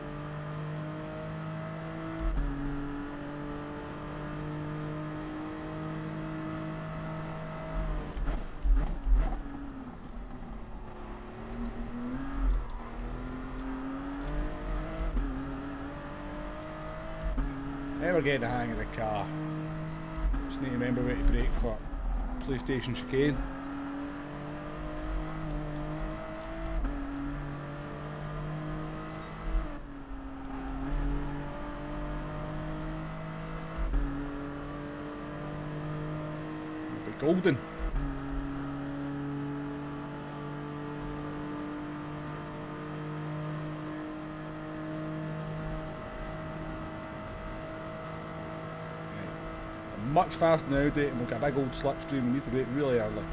Never getting the hang of the car. Just need to remember where to brake for PlayStation chicane. golden. Much faster nowadays, and we've got a big old slipstream. We need to brake really early.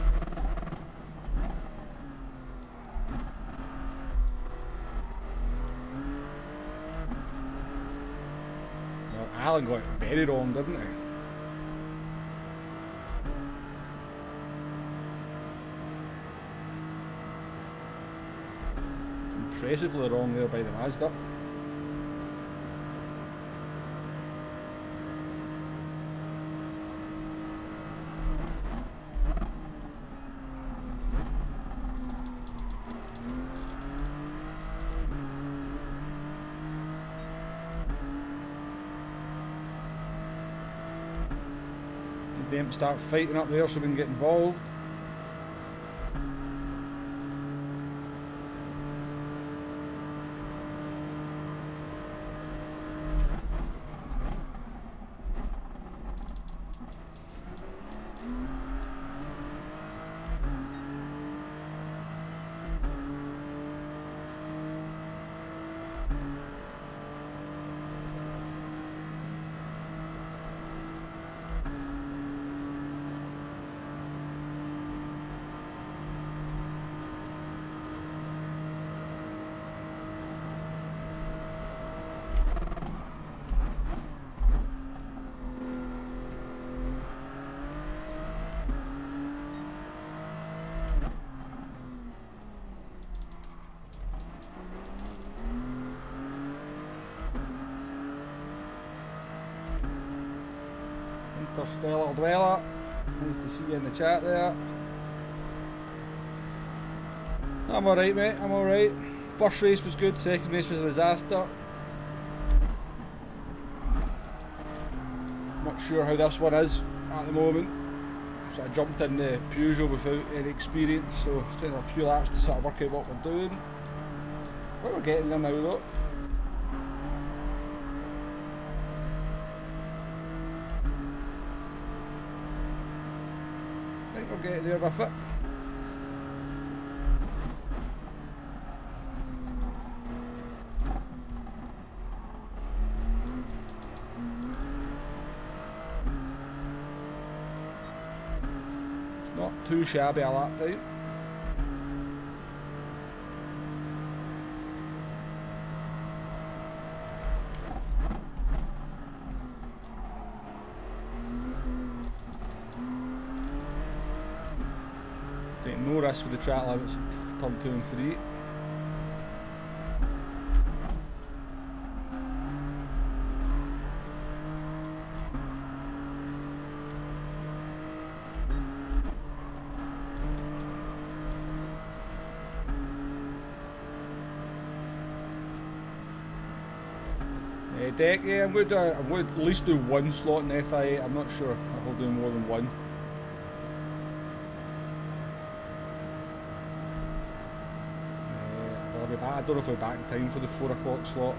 Well, Alan got it very wrong, didn't he? Impressively wrong there by the Mazda. Them start fighting up there so we can get involved. Interstellar Dweller, nice to see you in the chat there. I'm alright, mate, I'm alright. First race was good, second race was a disaster. Not sure how this one is at the moment. So I jumped in the Peugeot without any experience, so it's taking a few laps to sort of work out what we're doing. But we're getting there now though. Get there with it. It's not too shabby a lap time. No risk with the track limits at turn 2 and 3. Deck, yeah, I'm going to at least do one slot in FI8. I'm not sure if I'll do more than one. I don't know if we're back in time for the 4 o'clock slot.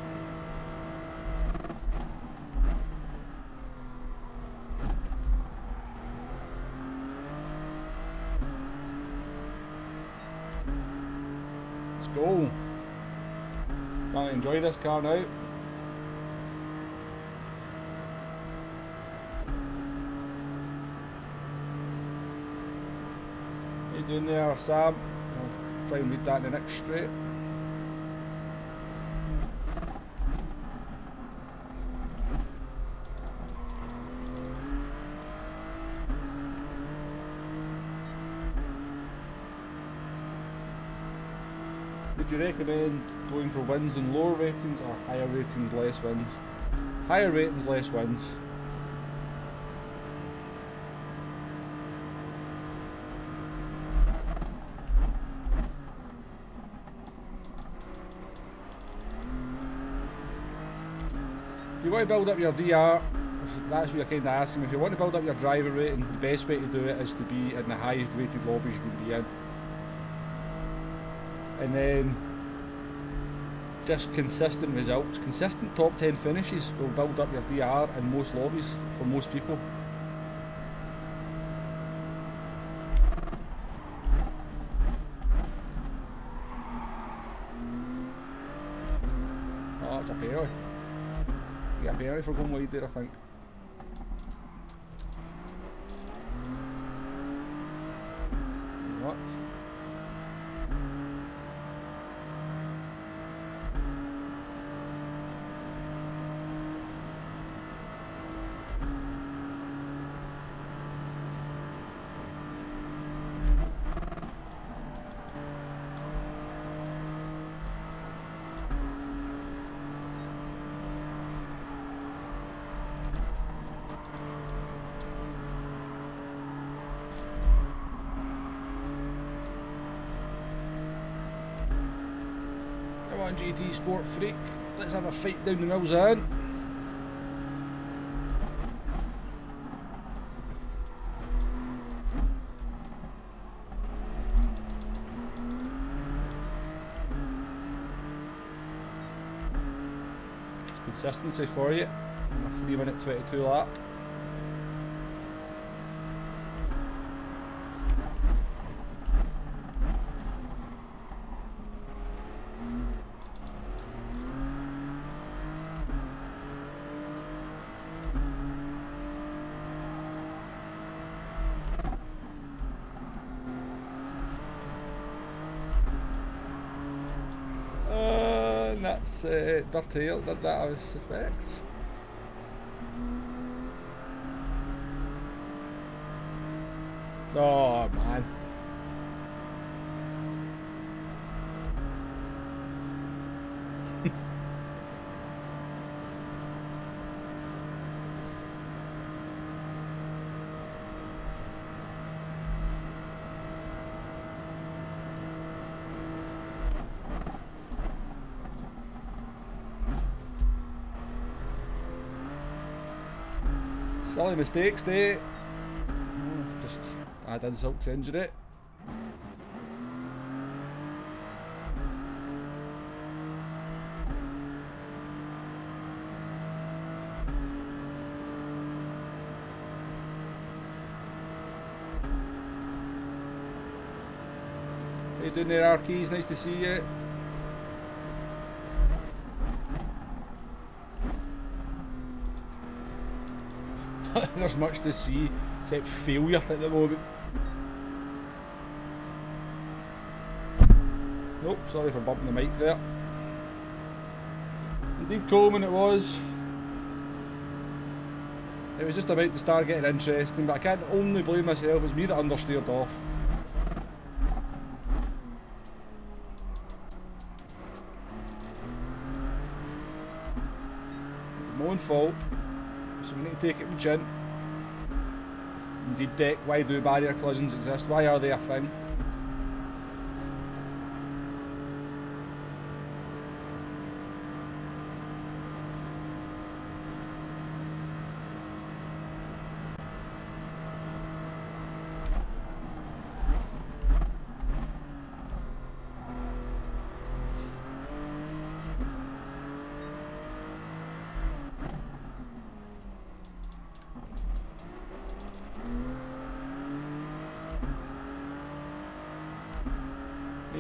Let's go. Starting to enjoy this car now. How you doing there, Sam? I'll try and read that in the next straight. Would you recommend going for wins in lower ratings or higher ratings, less wins? Higher ratings, less wins. If you want to build up your DR, that's what you're kind of asking. If you want to build up your driver rating, the best way to do it is to be in the highest rated lobbies you can be in. And then just consistent results, consistent top 10 finishes will build up your DR in most lobbies for most people. penalty. You get a penalty for going wide there, I think. What? Come on, GT Sport Freak. Let's have a fight down the mills in. Consistency for you. A 3-minute 22 lap. And that's Dirty Hill did that, I suspect. Oh man. Silly mistakes, they just add insult to injury. How you doing there, Arkeys? Nice to see you. There's much to see except failure at the moment. Nope, sorry for bumping the mic there. Indeed, Coleman it was. It was just about to start getting interesting, but I can't only blame myself, it's me that understeered off. My own fault, so we need to take it with chin. Indeed, Deck, why do barrier collisions exist? Why are they a thing?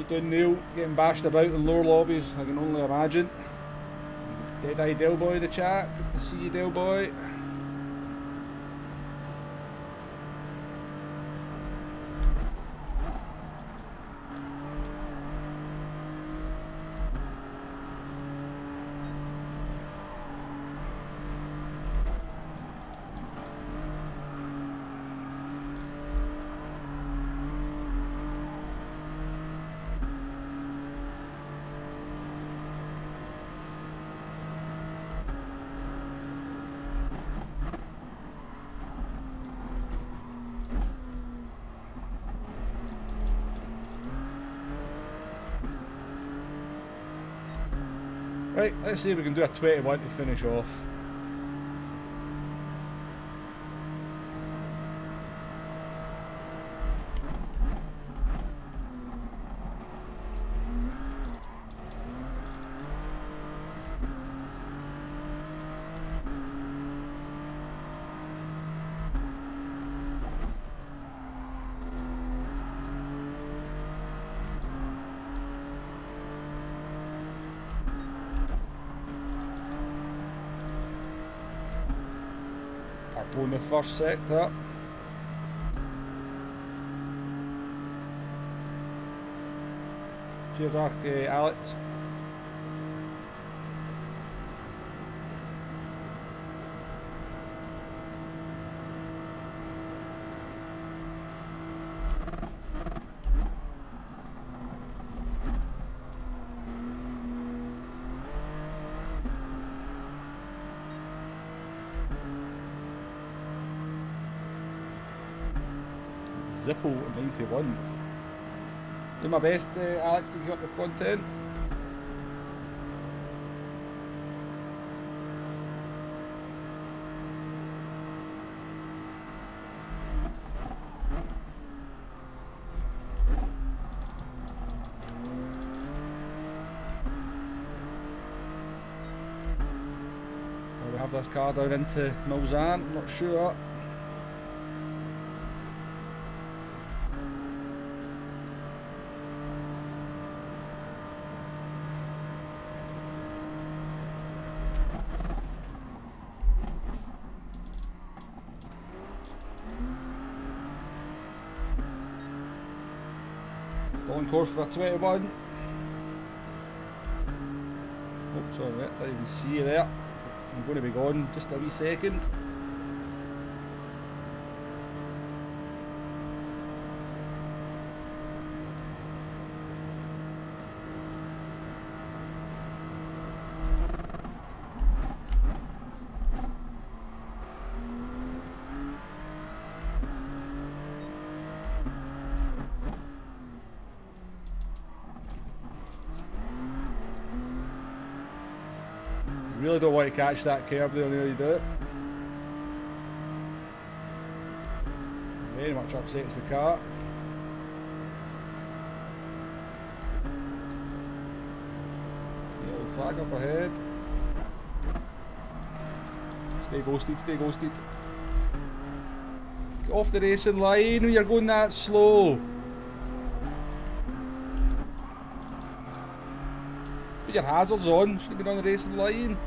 Doing Neil getting bashed about in lower lobbies, I can only imagine. Dead-Eye Delboy in the chat, good to see you, Delboy. Right, let's see if we can do a 21 to finish off. Zippo in the first sector. Cheers, Alex. Zippo 91. Do my best, Alex, to get up the content. Well, we have this car down into Mulsanne, I'm not sure. Still on course for a 21. Oh, sorry, mate, didn't even see you there. I'm going to be gone just a wee second. Really don't want to catch that curb there, nearly do it. Very much upsets the car. Yellow flag up ahead. Stay ghosted, stay ghosted. Get off the racing line when you're going that slow. Put your hazards on, shouldn't be on the racing line.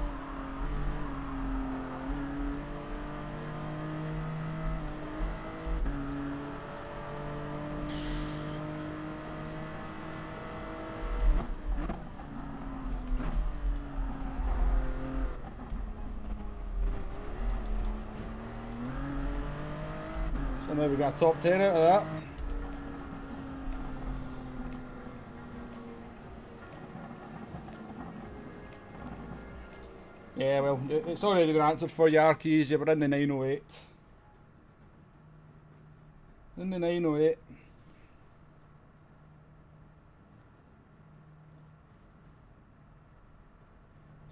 So now we've got a top 10 out of that. Yeah, well, it's already been answered for you, Arkeys. You were in the 908. In the 908.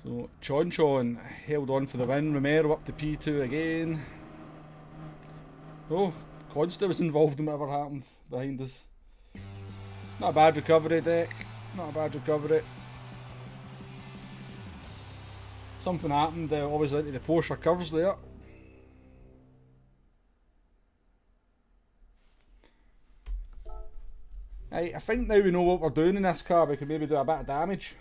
So, Chon held on for the win. Romero up to P2 again. Oh, Consta was involved in whatever happened behind us. Not a bad recovery, Deck. Not a bad recovery. Something happened, obviously, into the Porsche curves there. I think now we know what we're doing in this car, we could maybe do a bit of damage.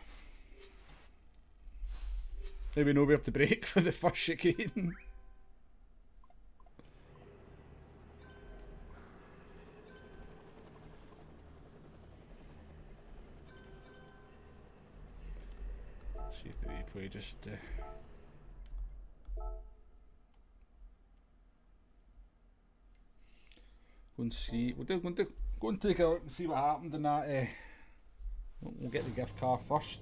Maybe know where to brake for the first chicane. See if the replay just go and see. We'll go and take a look and see what happened in that. We'll get the gift car first.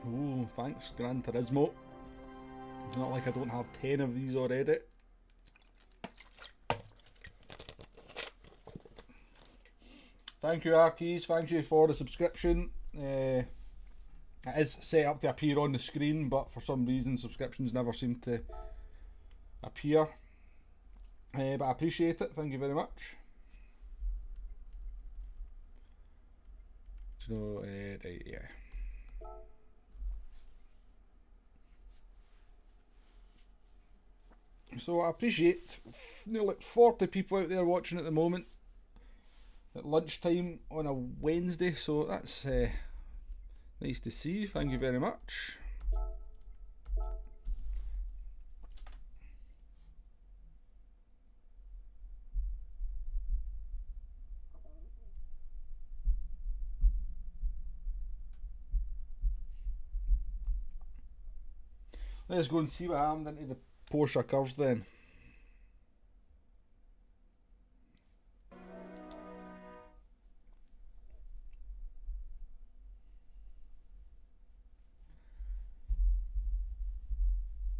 Oh, thanks, Gran Turismo. It's not like I don't have 10 of these already. Thank you, Arkeys. Thank you for the subscription. It is set up to appear on the screen, but for some reason subscriptions never seem to appear. But I appreciate it. Thank you very much. So, right, yeah. So I appreciate nearly 40 people out there watching at the moment. at lunchtime on a Wednesday, so that's nice to see. Thank you very much. Let's go and see what happened into the Porsche curves then.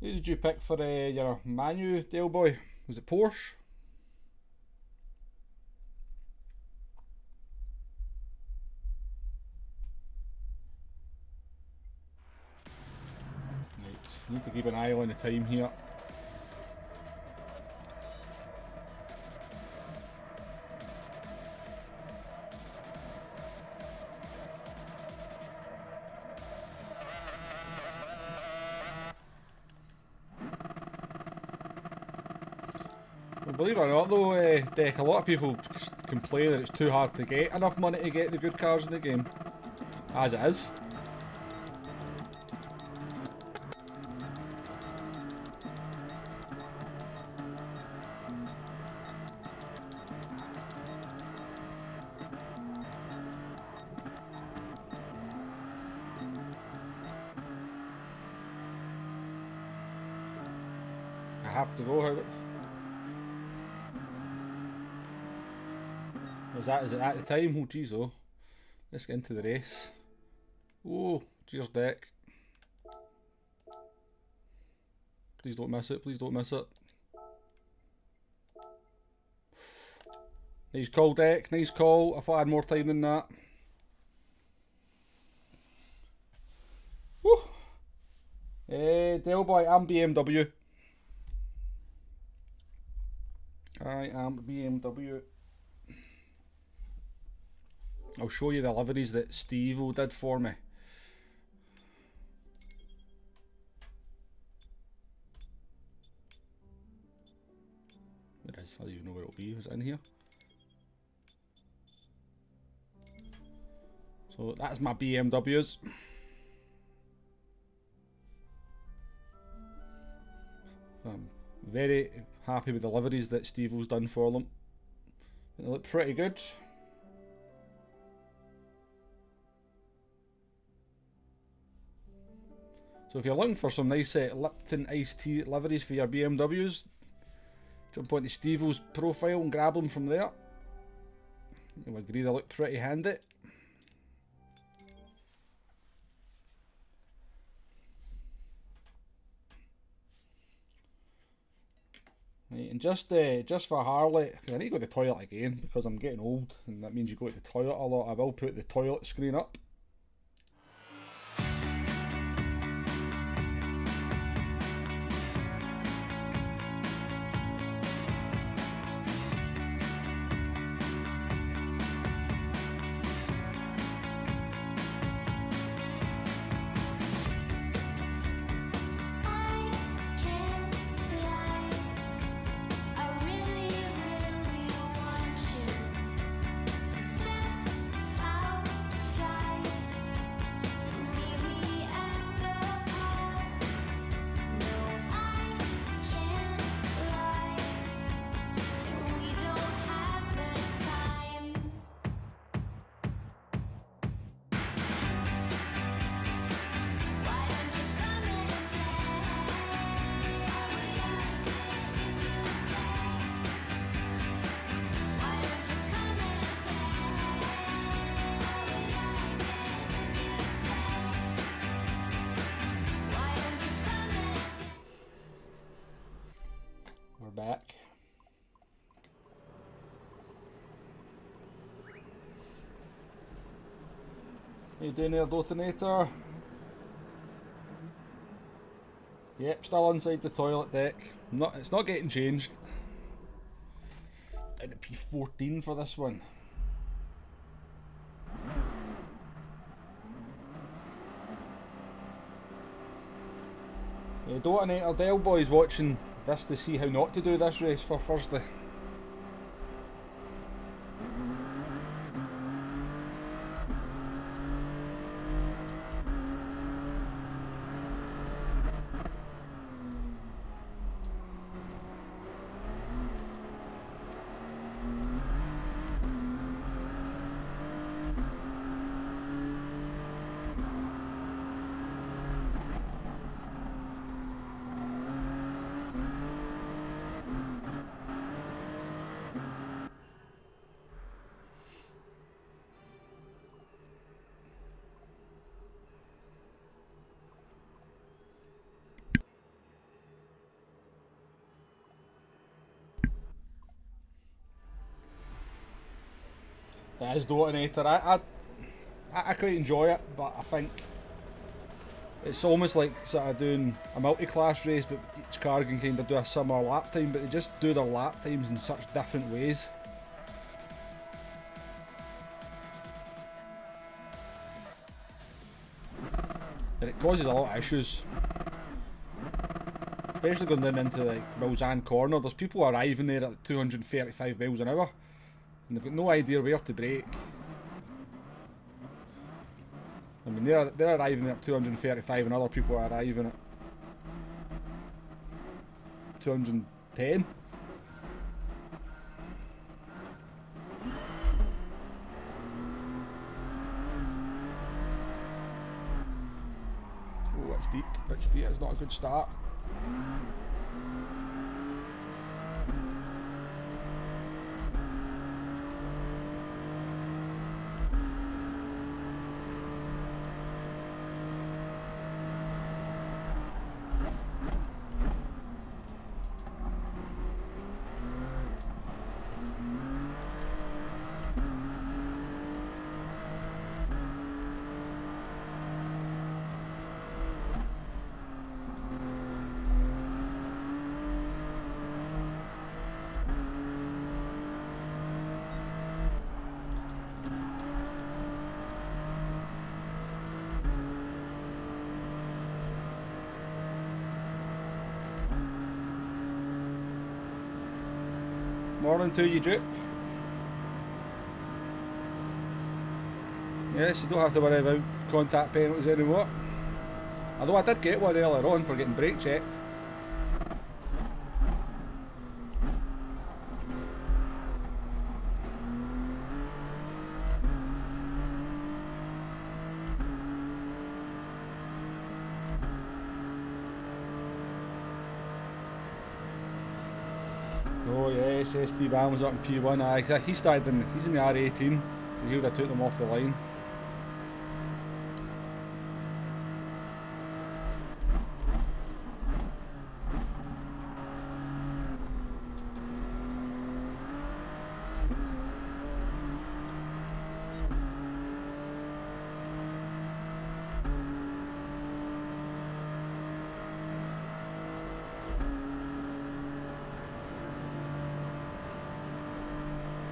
Who did you pick for your Manu, Dale boy? Was it Porsche? Right, need to keep an eye on the time here. Believe it or not though, Deck, a lot of people complain that it's too hard to get enough money to get the good cars in the game. As it is. I have to go. Is it at the time? Oh jeez, oh. Let's get into the race. Oh, cheers Deck. Please don't miss it, please don't miss it. Nice call Deck, nice call. I thought I had more time than that. Woo! Del boy, I'm BMW. I am BMW. I'll show you the liveries that Steve-O did for me. Where is? I don't even know where it'll be. Is it in here? So that's my BMWs. I'm very happy with the liveries that Steve-O's done for them. They look pretty good. So if you're looking for some nice Lipton iced tea liveries for your BMWs, jump onto Steve-O's profile and grab them from there. You'll agree they look pretty handy. Right, and just for Harley, I need to go to the toilet again because I'm getting old and that means you go to the toilet a lot. I will put the toilet screen up. Back. How you doing there, Detonator? Yep, still inside the toilet Deck. It's not getting changed. Down to P14 for this one. Detonator Del boys watching this to see how not to do this race for Thursday. It is detonator. I quite enjoy it, but I think it's almost like sort of doing a multi-class race, but each car can kind of do a similar lap time, but they just do their lap times in such different ways. And it causes a lot of issues. Especially going down into like Mulsanne Corner, there's people arriving there at 235 miles an hour and they've got no idea where to brake. I mean, they're arriving at 235 and other people are arriving at 210. Oh, it's deep. It's deep. It's not a good start. Morning to you, Duke. Yes, you don't have to worry about contact penalties anymore. Although I did get one earlier on for getting brake checked. Oh yes, ST Bam was up in P1. He's in the R18, so he would have took them off the line.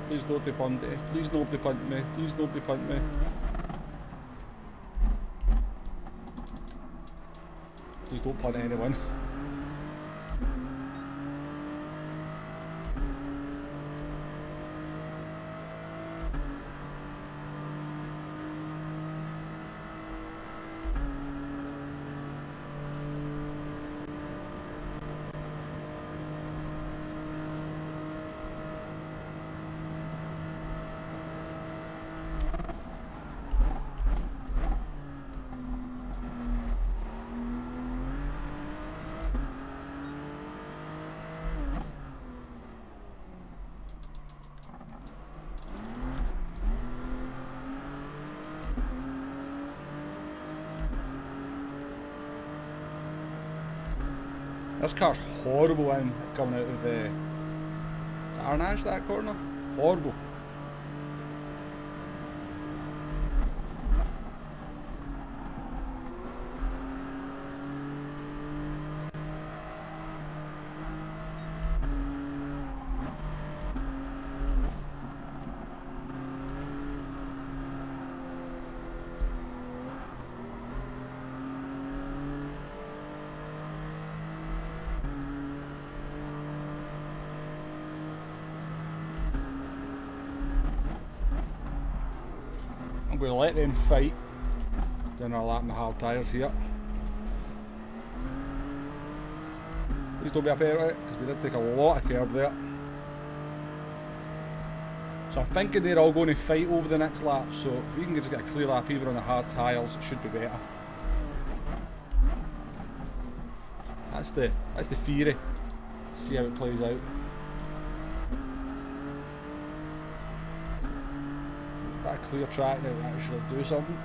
Please don't be punty. Please don't be punt me. Please don't be punt me. Please don't punt anyone. This car's horrible in coming out of the Arnash, that corner. Horrible. I'm going to let them fight. Doing our lap in the hard tyres here. Please don't be a penalty, because we did take a lot of curb there. So I'm thinking they're all going to fight over the next lap, so if we can just get a clear lap even on the hard tyres, it should be better. That's the theory. See how it plays out. Got a clear track now to actually do something.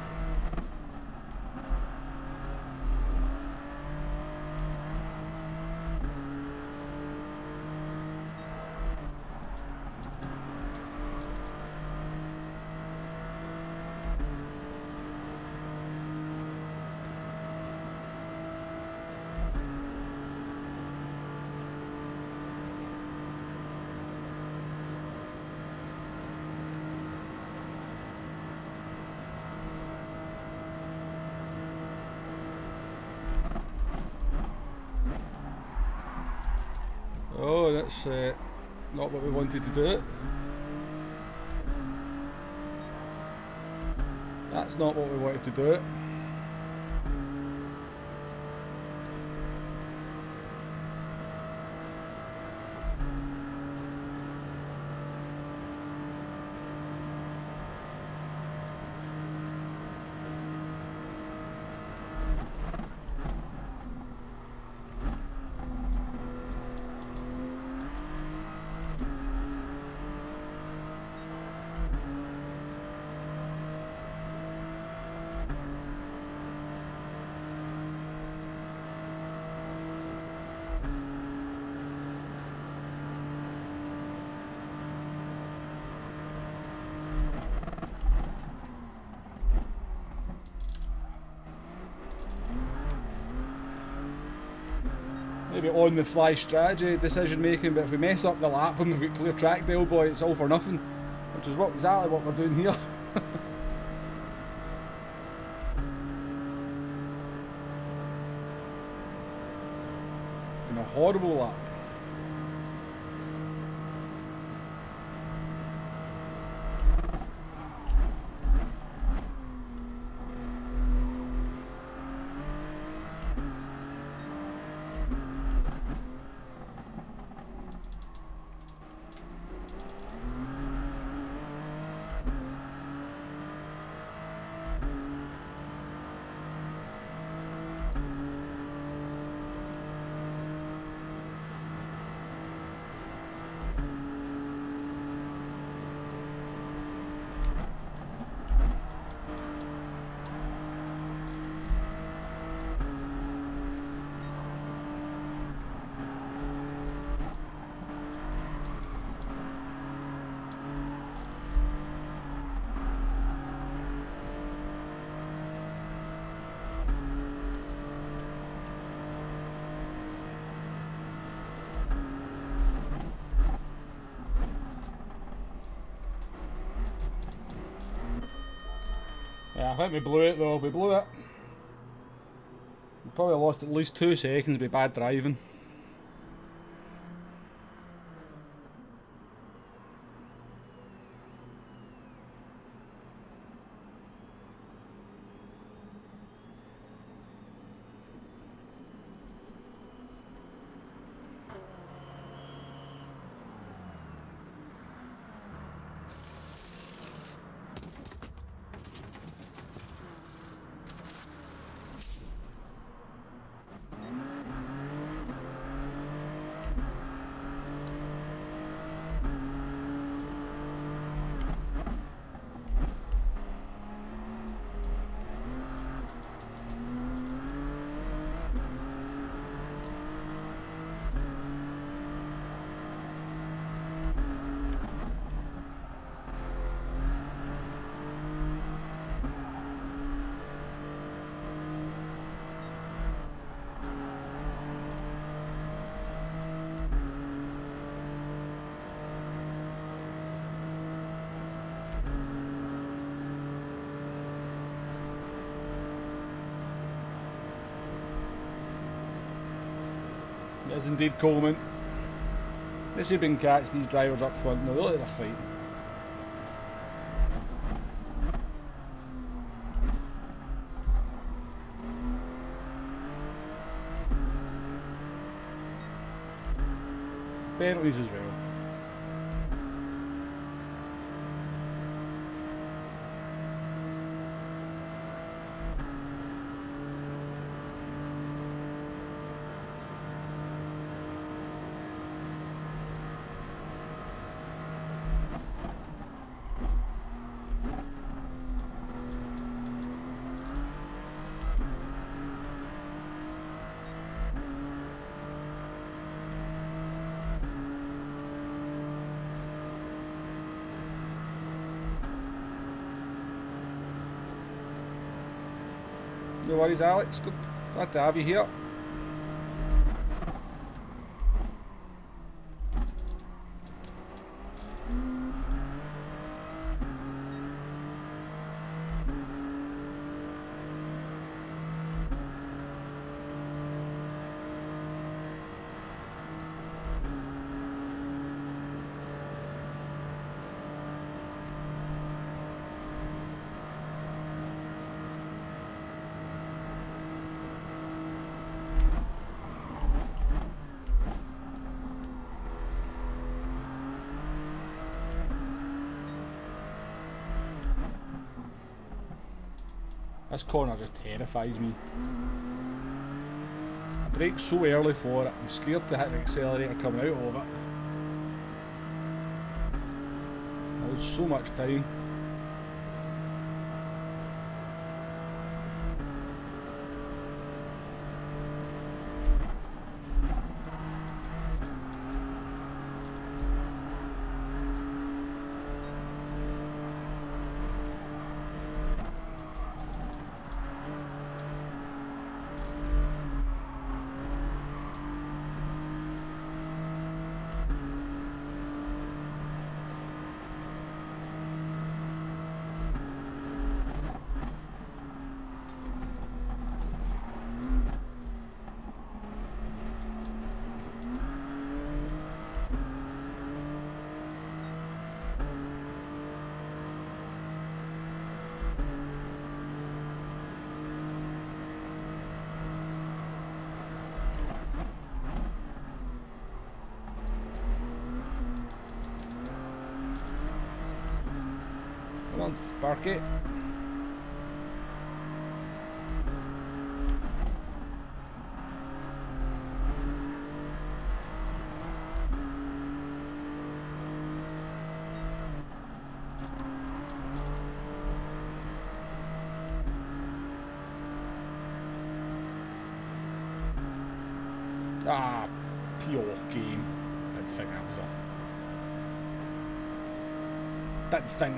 go, that's not what we wanted to do. That's not what we wanted to do. Maybe on the fly strategy, decision making, but if we mess up the lap when we've got clear track del boy, it's all for nothing. Which is exactly what we're doing here. Been a horrible lap. Yeah, I think we blew it though, we blew it. We probably lost at least 2 seconds by bad driving. It is indeed Coleman. They should been catch these drivers up front. No, look at the fight. Penalties as well. No worries, Alex. Glad to have you here. This corner just terrifies me. I brake so early for it, I'm scared to hit the accelerator coming out of it. I lose so much time. Come on, Sparky. Ah, pee off game. Didn't think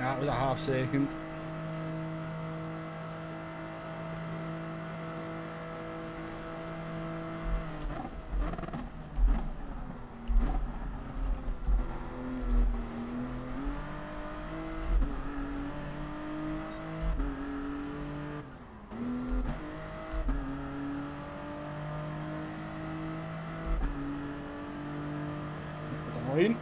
that was a half second. It's annoying.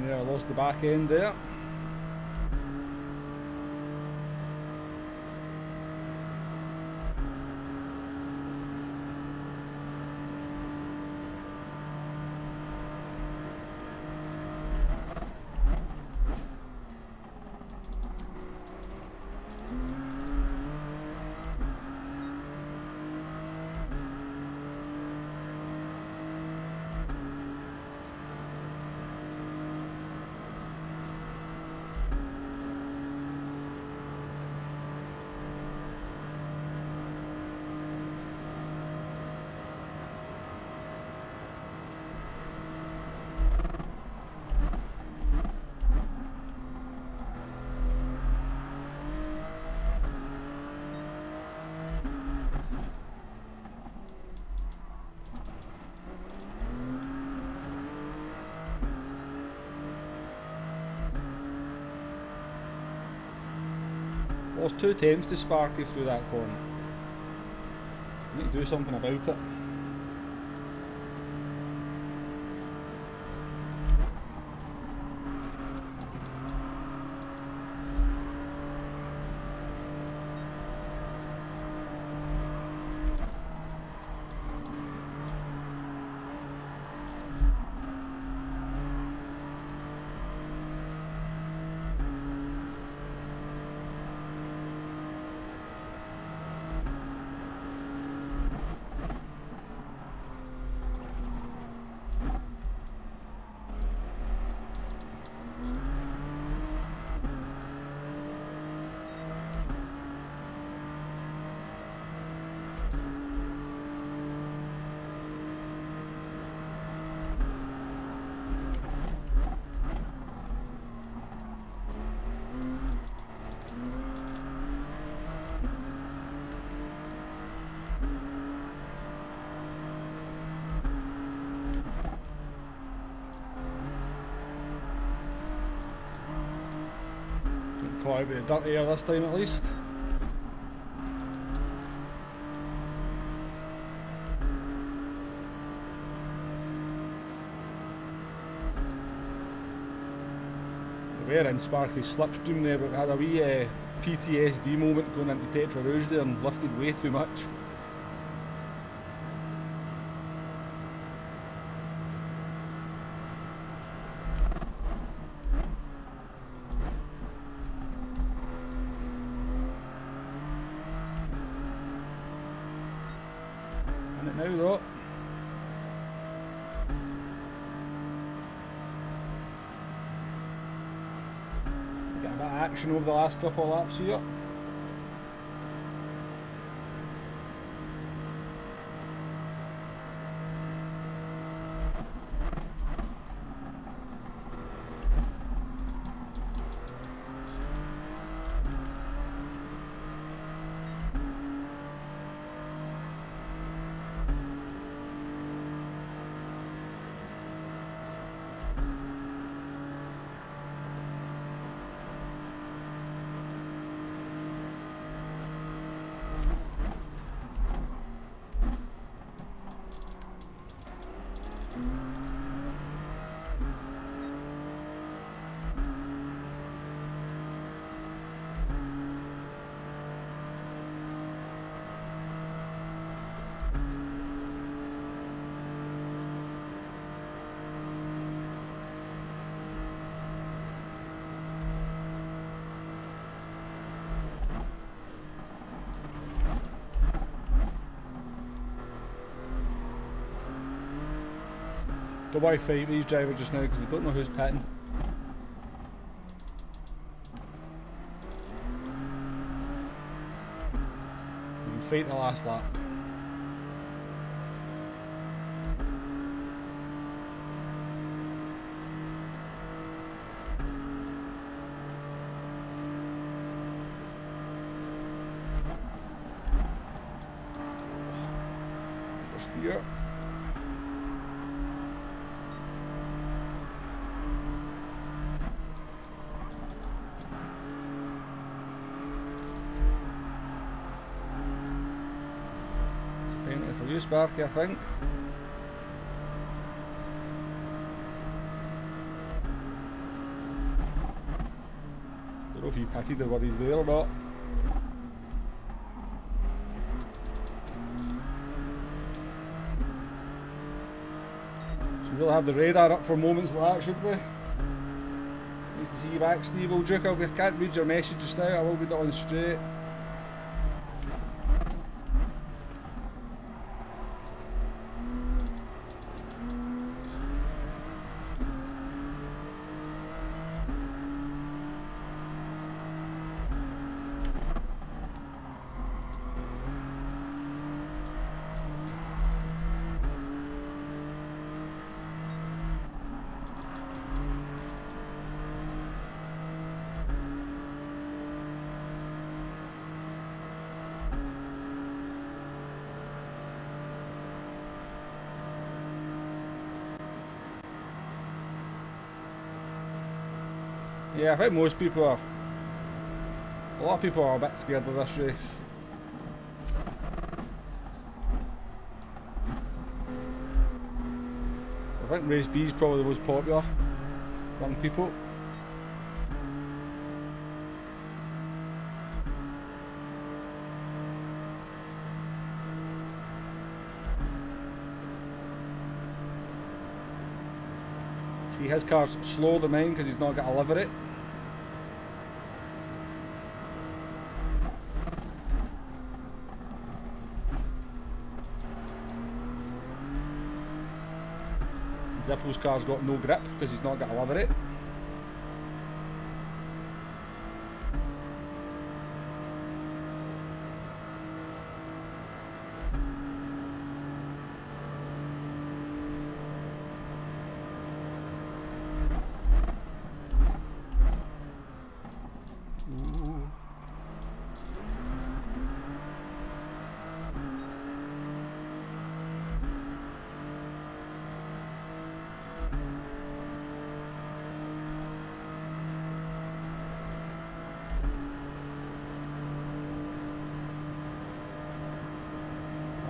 I lost the back end there. Lost 2 tenths to Sparky through that corner. Need to do something about it. Caught out with the dirty air this time at least. We're in Sparky's slipstream there, but we had a wee PTSD moment going into Tetra Rouge there and lifted way too much. In it now though. Get a bit of action over the last couple of laps here. Don't worry, fight these drivers just now because we don't know who's pitting. We can fight the last lap. Steer. For you, Sparky, I think. Don't know if he pitted or what he's there or not. Should really have the radar up for moments like that, should we? Nice to see you back, Steve Duke. I can't read your message just now, I will read it on straight. Yeah, I think most people are. A lot of people are a bit scared of this race. So I think race B is probably the most popular among people. See, his car's slower than mine because he's not got a livery. Zipple's car's got no grip because he's not got a livery.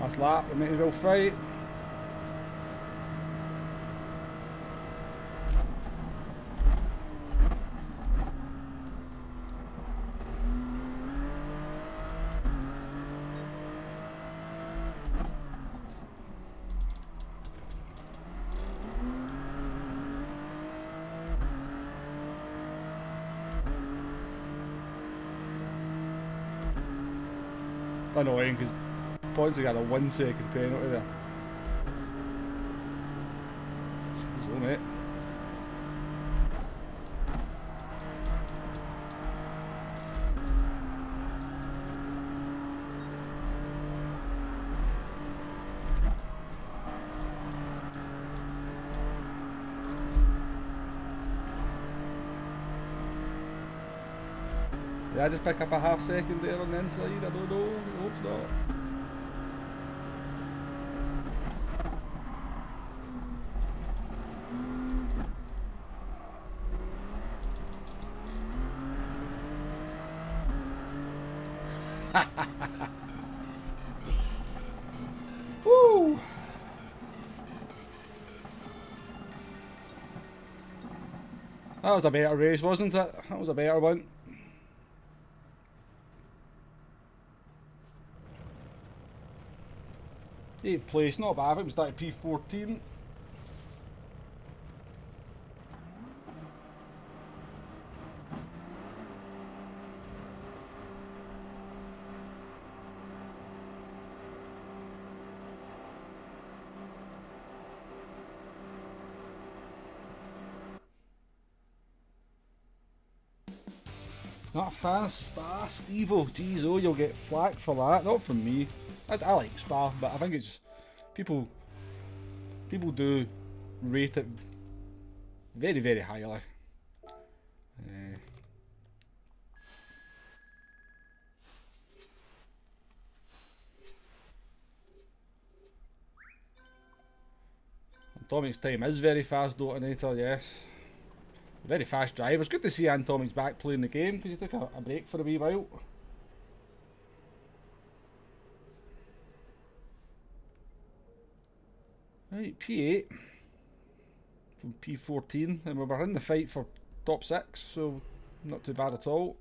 Last lap, we made a real fight. annoying because Ponzi got a 1 second penalty there. So, mate. Did I just pick up a half second there on the inside? I don't know. I hope not. Woo! That was a better race, wasn't it? That was a better one. Eighth place, not bad. It was like P14. Not a fan of Spa, Steve-O. Jeez, oh, you'll get flack for that. Not from me. I like Spa, but I think it's people do rate it very, very highly. Antomic's time is very fast, Dotonator, yes. Very fast driver. It's good to see Antomic's back playing the game because he took a break for a wee while. Right, P8 from P14, and we were in the fight for top 6, so not too bad at all.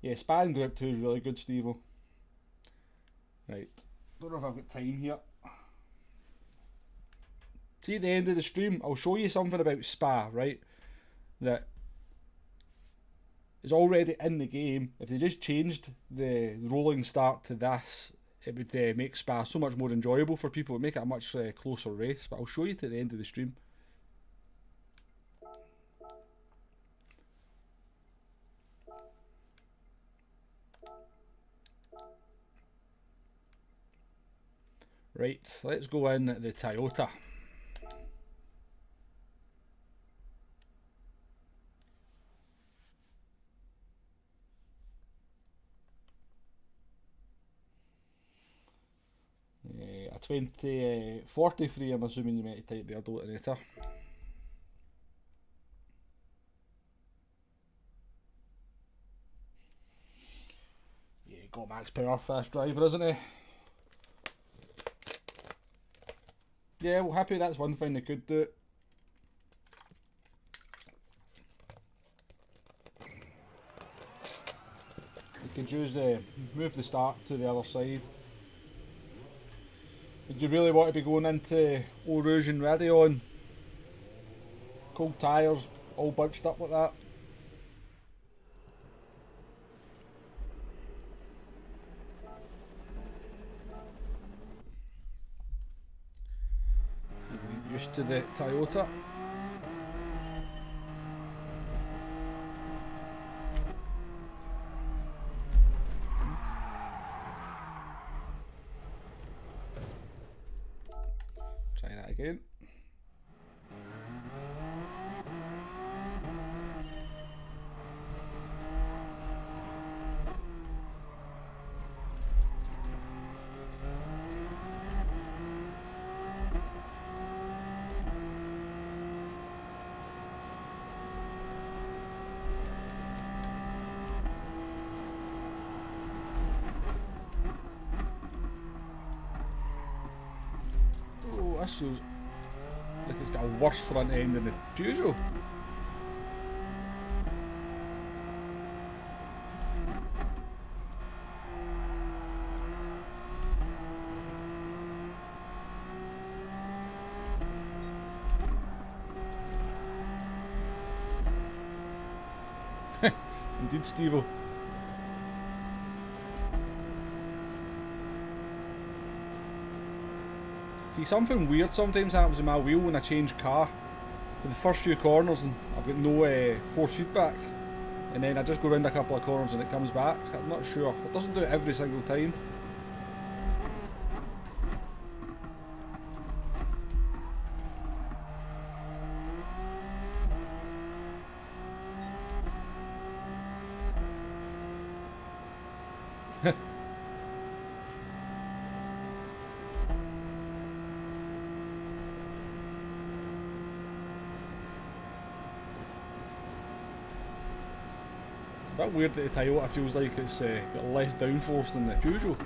Yeah, Spa in Group 2 is really good, Steve-O. Right, don't know if I've got time here. See at the end of the stream, I'll show you something about Spa, right? That is already in the game. If they just changed the rolling start to this, it would make Spa so much more enjoyable for people. It would make it a much closer race, but I'll show you to the end of the stream. Right, let's go in the Toyota. A 2043, I'm assuming you might type there, Dotonator. Yeah, got max power, fast driver, isn't he? Yeah, well, happy that's one thing they could do. You could use move the start to the other side. Would you really want to be going into Eau Rouge and Radeon? Cold tyres, all bunched up like that. Used to the Toyota. Try that again. This feels like it's got a worse front end than the Peugeot. Indeed, Steve-o. See, something weird sometimes happens in my wheel when I change car. For the first few corners and I've got no force feedback. And then I just go around a couple of corners and it comes back. I'm not sure. It doesn't do it every single time. It's a bit weird that the Toyota feels like it's got less downforce than the Peugeot.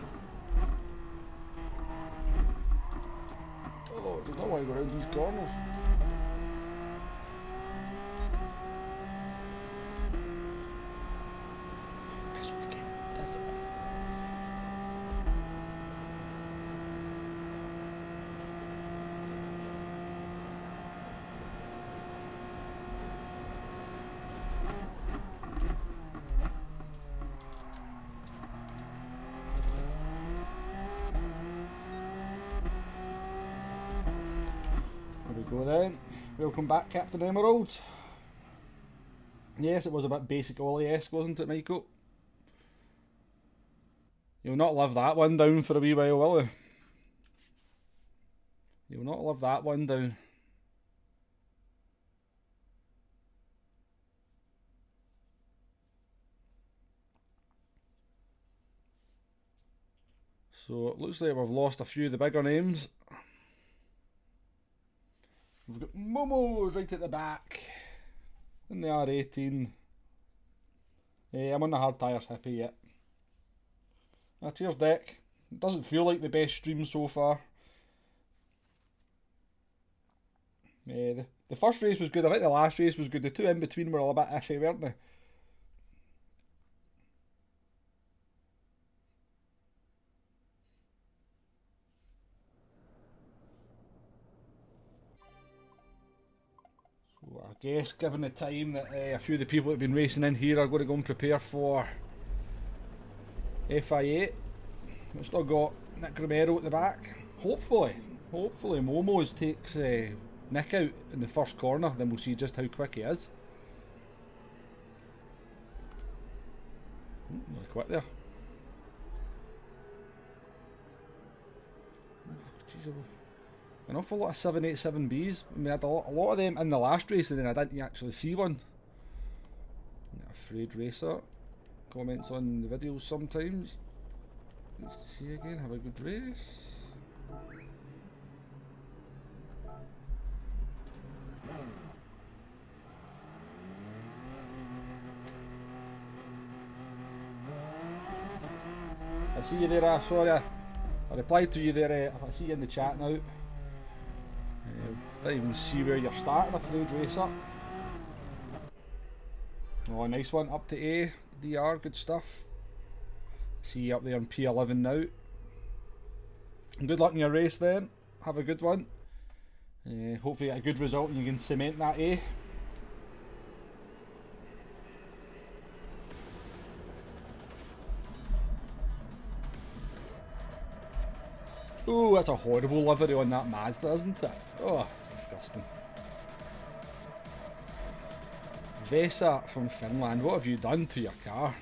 Oh, it does not want to go around these corners. Piss off, Ken. Piss off. Go then. Welcome back, Captain Emerald. Yes, it was a bit basic Ollie-esque, wasn't it, Michael? You'll not live that one down for a wee while, will you? You'll not live that one down. So it looks like we've lost a few of the bigger names. We've got Momo's right at the back in the R18. Yeah, I'm on the hard tyres hippie yet. Cheers, Dick. It doesn't feel like the best stream so far. Yeah, the first race was good. I think the last race was good. The two in between were a bit iffy, weren't they? I guess, given the time that a few of the people that have been racing in here are going to go and prepare for FI8. We've still got Nick Romero at the back. Hopefully Momo's takes Nick out in the first corner, then we'll see just how quick he is. Really quick there. Oh, jeez, an awful lot of 787Bs. I mean, I had a lot of them in the last race and then I didn't actually see one. Afraid Racer comments on the videos sometimes. Let's see again, have a good race. I see you there, sorry, I replied to you there, I see you in the chat now. Didn't even see where you're starting, Afraid Racer. Oh, nice one, up to A, DR, good stuff. See you up there on P11 now. Good luck in your race then, have a good one. Hopefully get a good result and you can cement that A. Oh, that's a horrible livery on that Mazda, isn't it? Oh, it's disgusting. Vesa from Finland, what have you done to your car?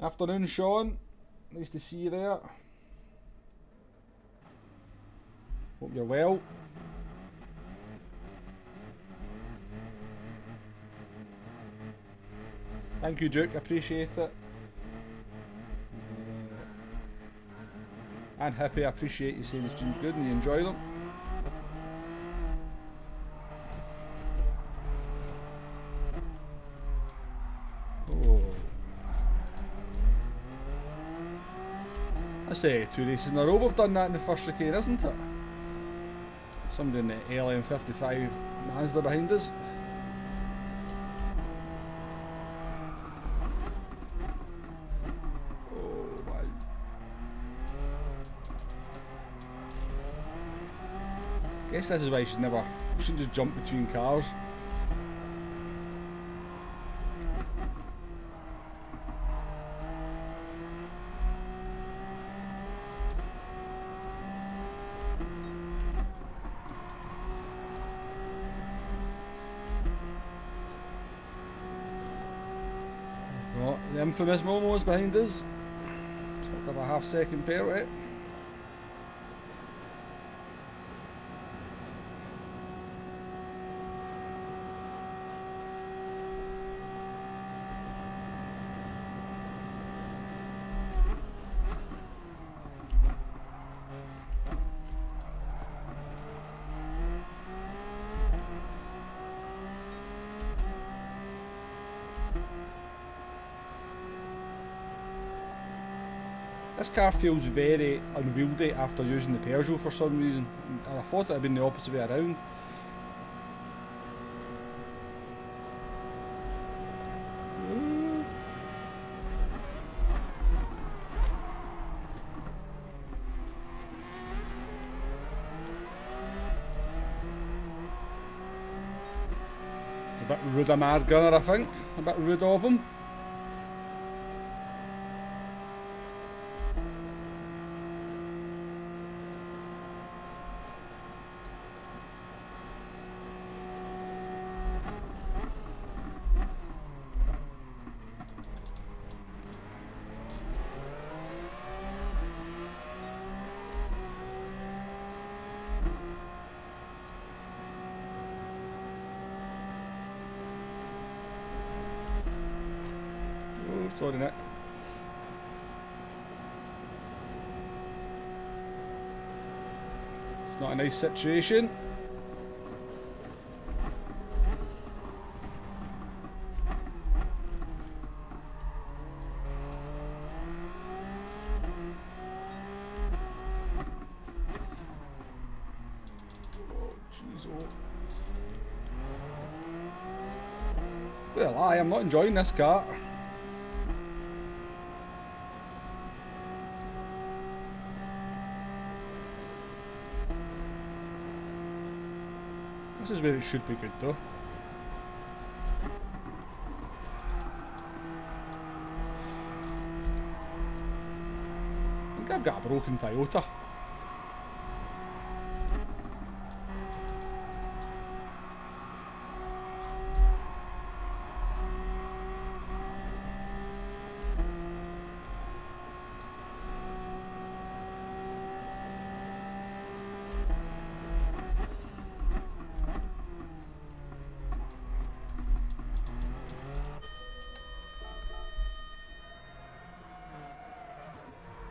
Afternoon, Sean. Nice to see you there. Hope you're well. Thank you, Duke. Appreciate it. And Happy, I appreciate you saying the stream's good and you enjoy them. Oh. That's 2 races in a row we've done that in the first chicane, isn't it? Somebody in the LM55 Mazda behind us. guess this is why you shouldn't just jump between cars. Well, the infamous Momo's behind us. Talk of a half-second penalty. This car feels very unwieldy after using the Peugeot for some reason. And I thought it had been the opposite way around. A bit rude of Mad Gunner, I think. A bit rude of him. Sorry, Nick. It's not a nice situation. Oh, jeez, oh. Well, I am not enjoying this car. This is where it should be good though. I think I've got a broken Toyota.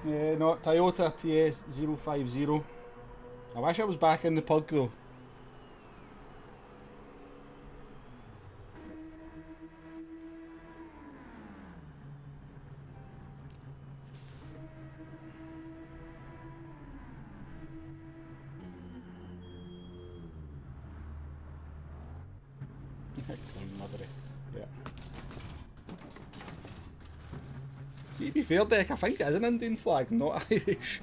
Yeah, no, Toyota TS050. I wish I was back in the pug though. Yeah. To be fair, Dick, I think it is an Indian flag, not Irish.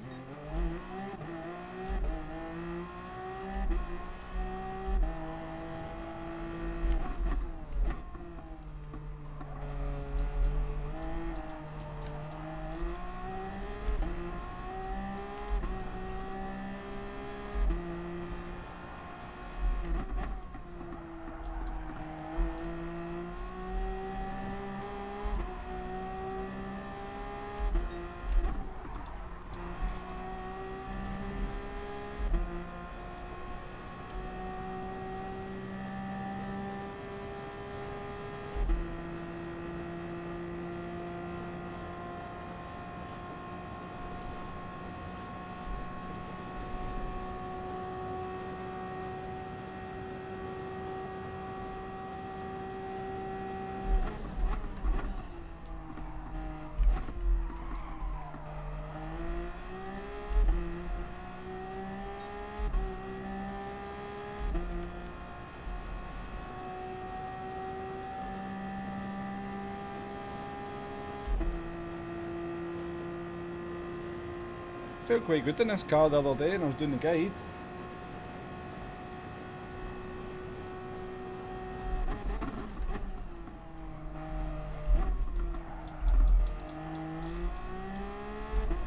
I felt quite good in this car the other day when I was doing the guide.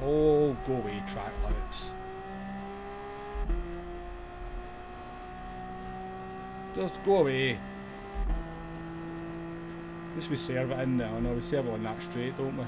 Oh, go away, track limits. Just go away. At least we serve it in there. I know we serve it on that straight, don't we?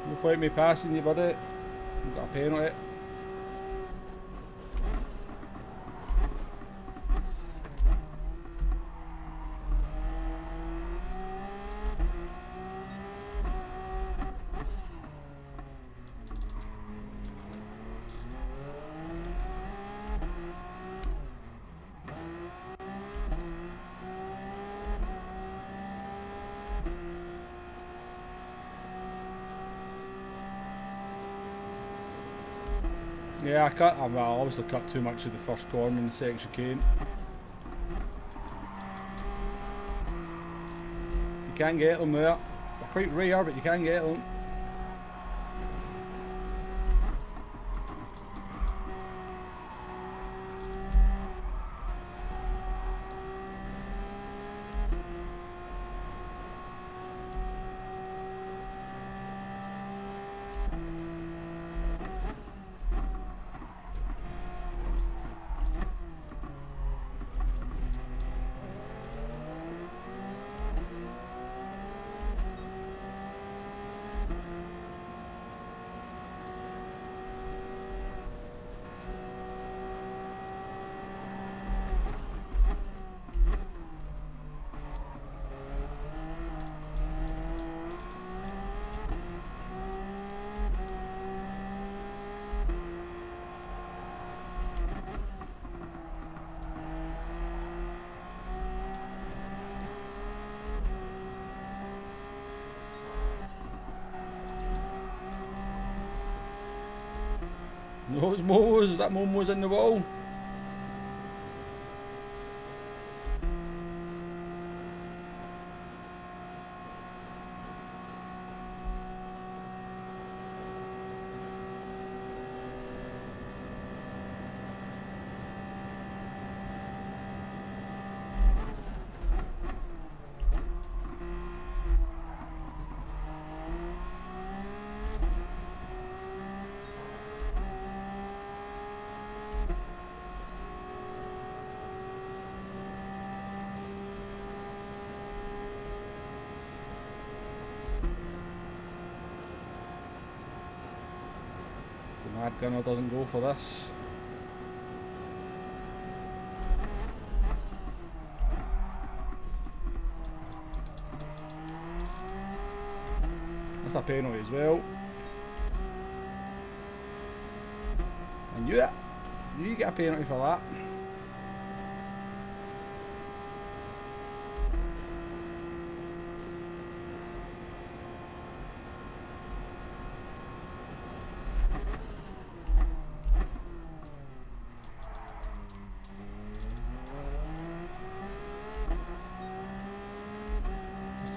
No point me passing you, buddy. You've got a penalty. Yeah, I obviously cut too much of the first corner in the second chicane. You can get them there. They're quite rare, but you can get them. No, it's Momo's. That Momo's in the wall. Mad Gunner doesn't go for this. That's a penalty as well. I knew it. You get a penalty for that.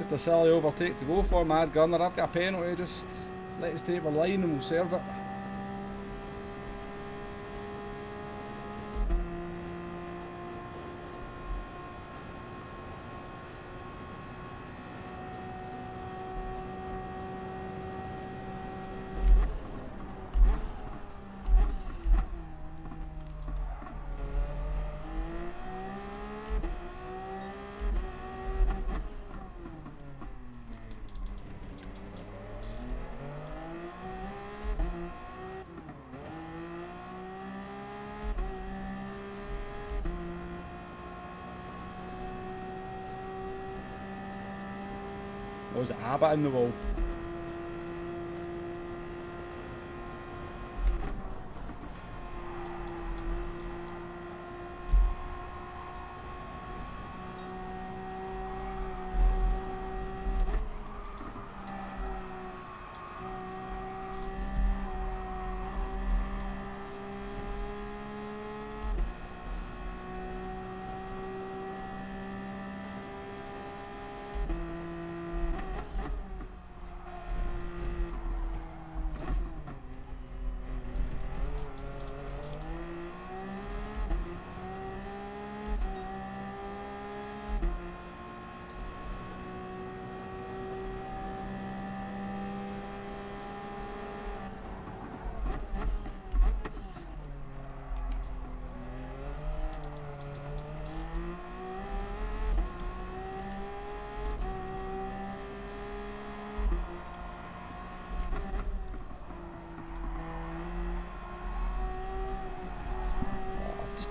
The silly overtake to go for Mad Gunner. I've got a penalty, just let us take our line and we'll serve it. What was it, Abbott in the wall?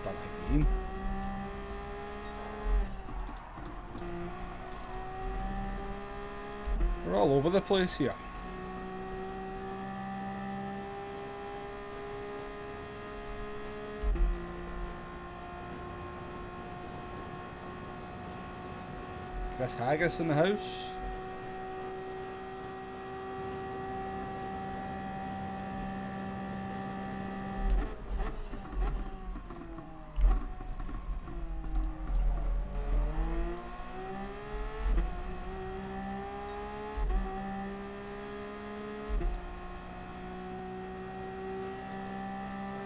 start again. We're all over the place here. Chris Haggis in the house.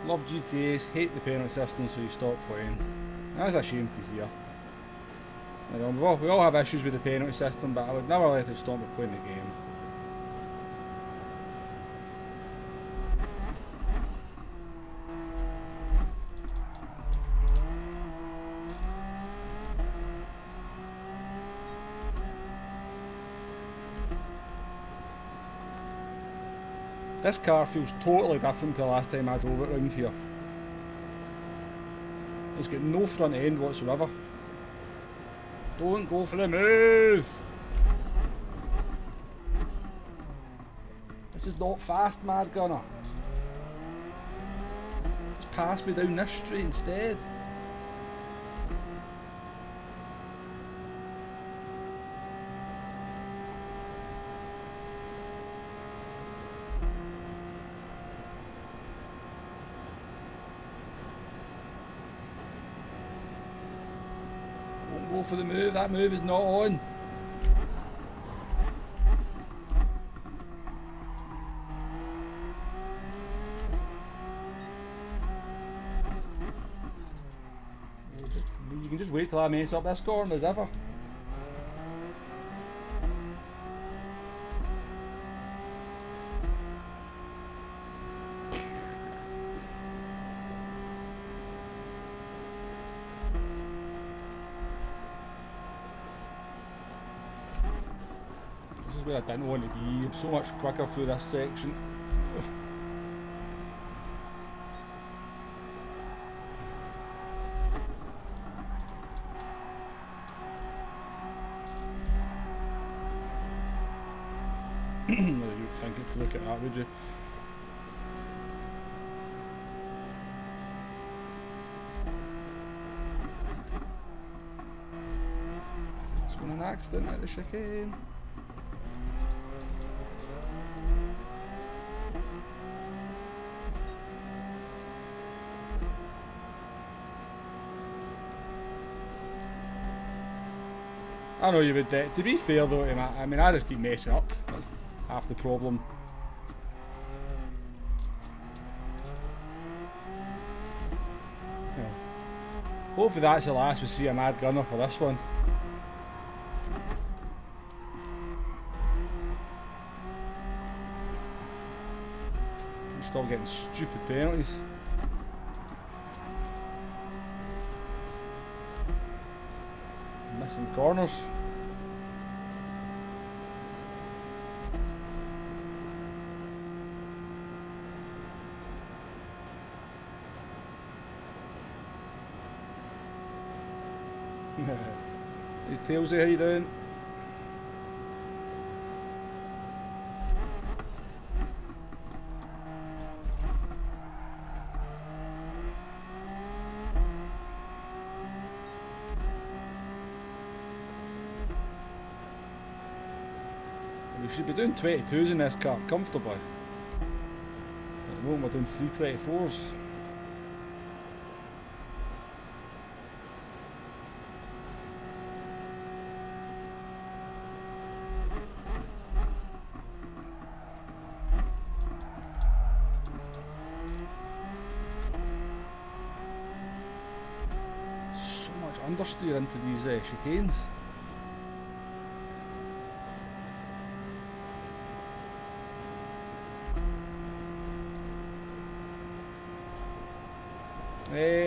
Love GTAs, hate the penalty system, so you stop playing. That's a shame to hear. You know, we all have issues with the penalty system, but I would never let it stop me playing the game. This car feels totally different to the last time I drove it around here. It's got no front end whatsoever. Don't go for the move! This is not fast, Mad Gunner. Just pass me down this street instead. Go for the move, that move is not on. You can just wait till I mess up this corner as ever. Where I didn't want to be. I'm so much quicker through this section. You'd think it to look at that, would you? It's been an accident at the chicane. I know you would. To be fair though, I mean, I just keep messing up. That's half the problem. Yeah. Hopefully that's the last we see a Mad Gunner for this one. We're still getting stupid penalties. Missing corners. Hey Tailsy, how you doing? We should be doing 22s in this car comfortably. At the moment we're doing 324s. So much understeer into these chicanes.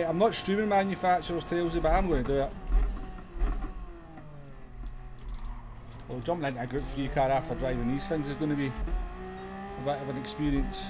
I'm not streaming manufacturers' Tailsy, but I'm going to do it. Well, jumping into a Group 3 car after driving these things is going to be a bit of an experience.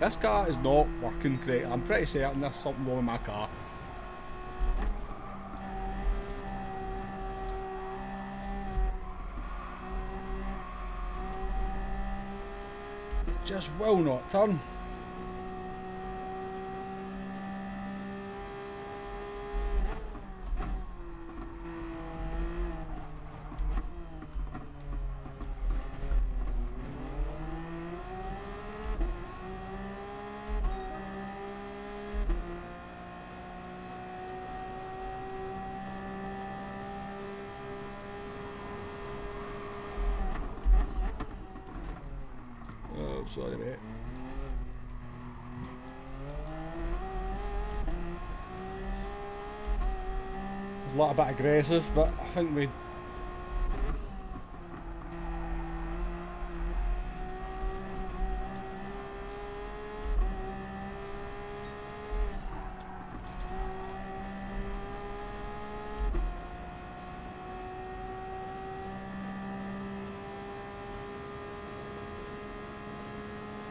This car is not working correctly. I'm pretty certain there's something wrong with my car. Just will not turn. Oh, sorry mate. It's a lot bit aggressive, but I think we...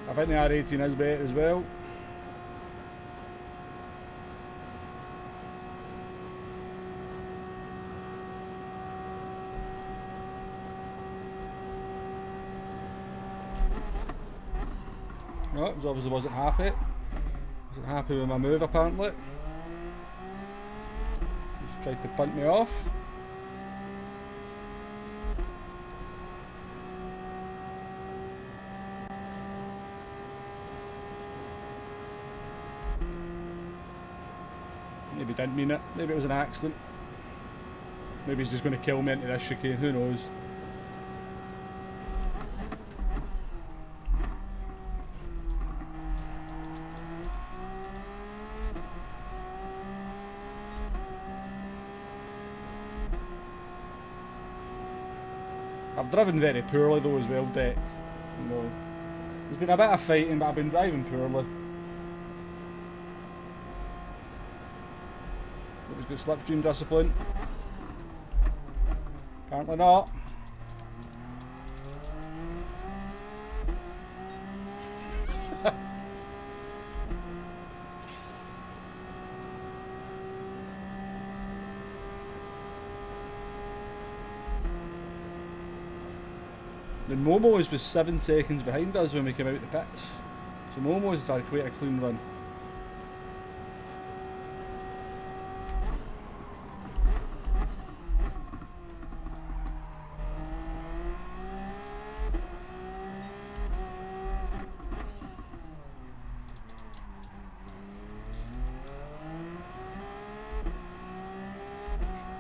I think the R18 is better as well. No, it obviously wasn't happy. Wasn't happy with my move apparently. Just tried to punt me off. Maybe didn't mean it. Maybe it was an accident. Maybe he's just going to kill me into this chicane. Who knows? I've driven very poorly though as well, Deck. You know, there's been a bit of fighting, but I've been driving poorly. Good slipstream discipline. Apparently not. The Momo's was 7 seconds behind us when we came out the pits. So Momo's had quite a clean run.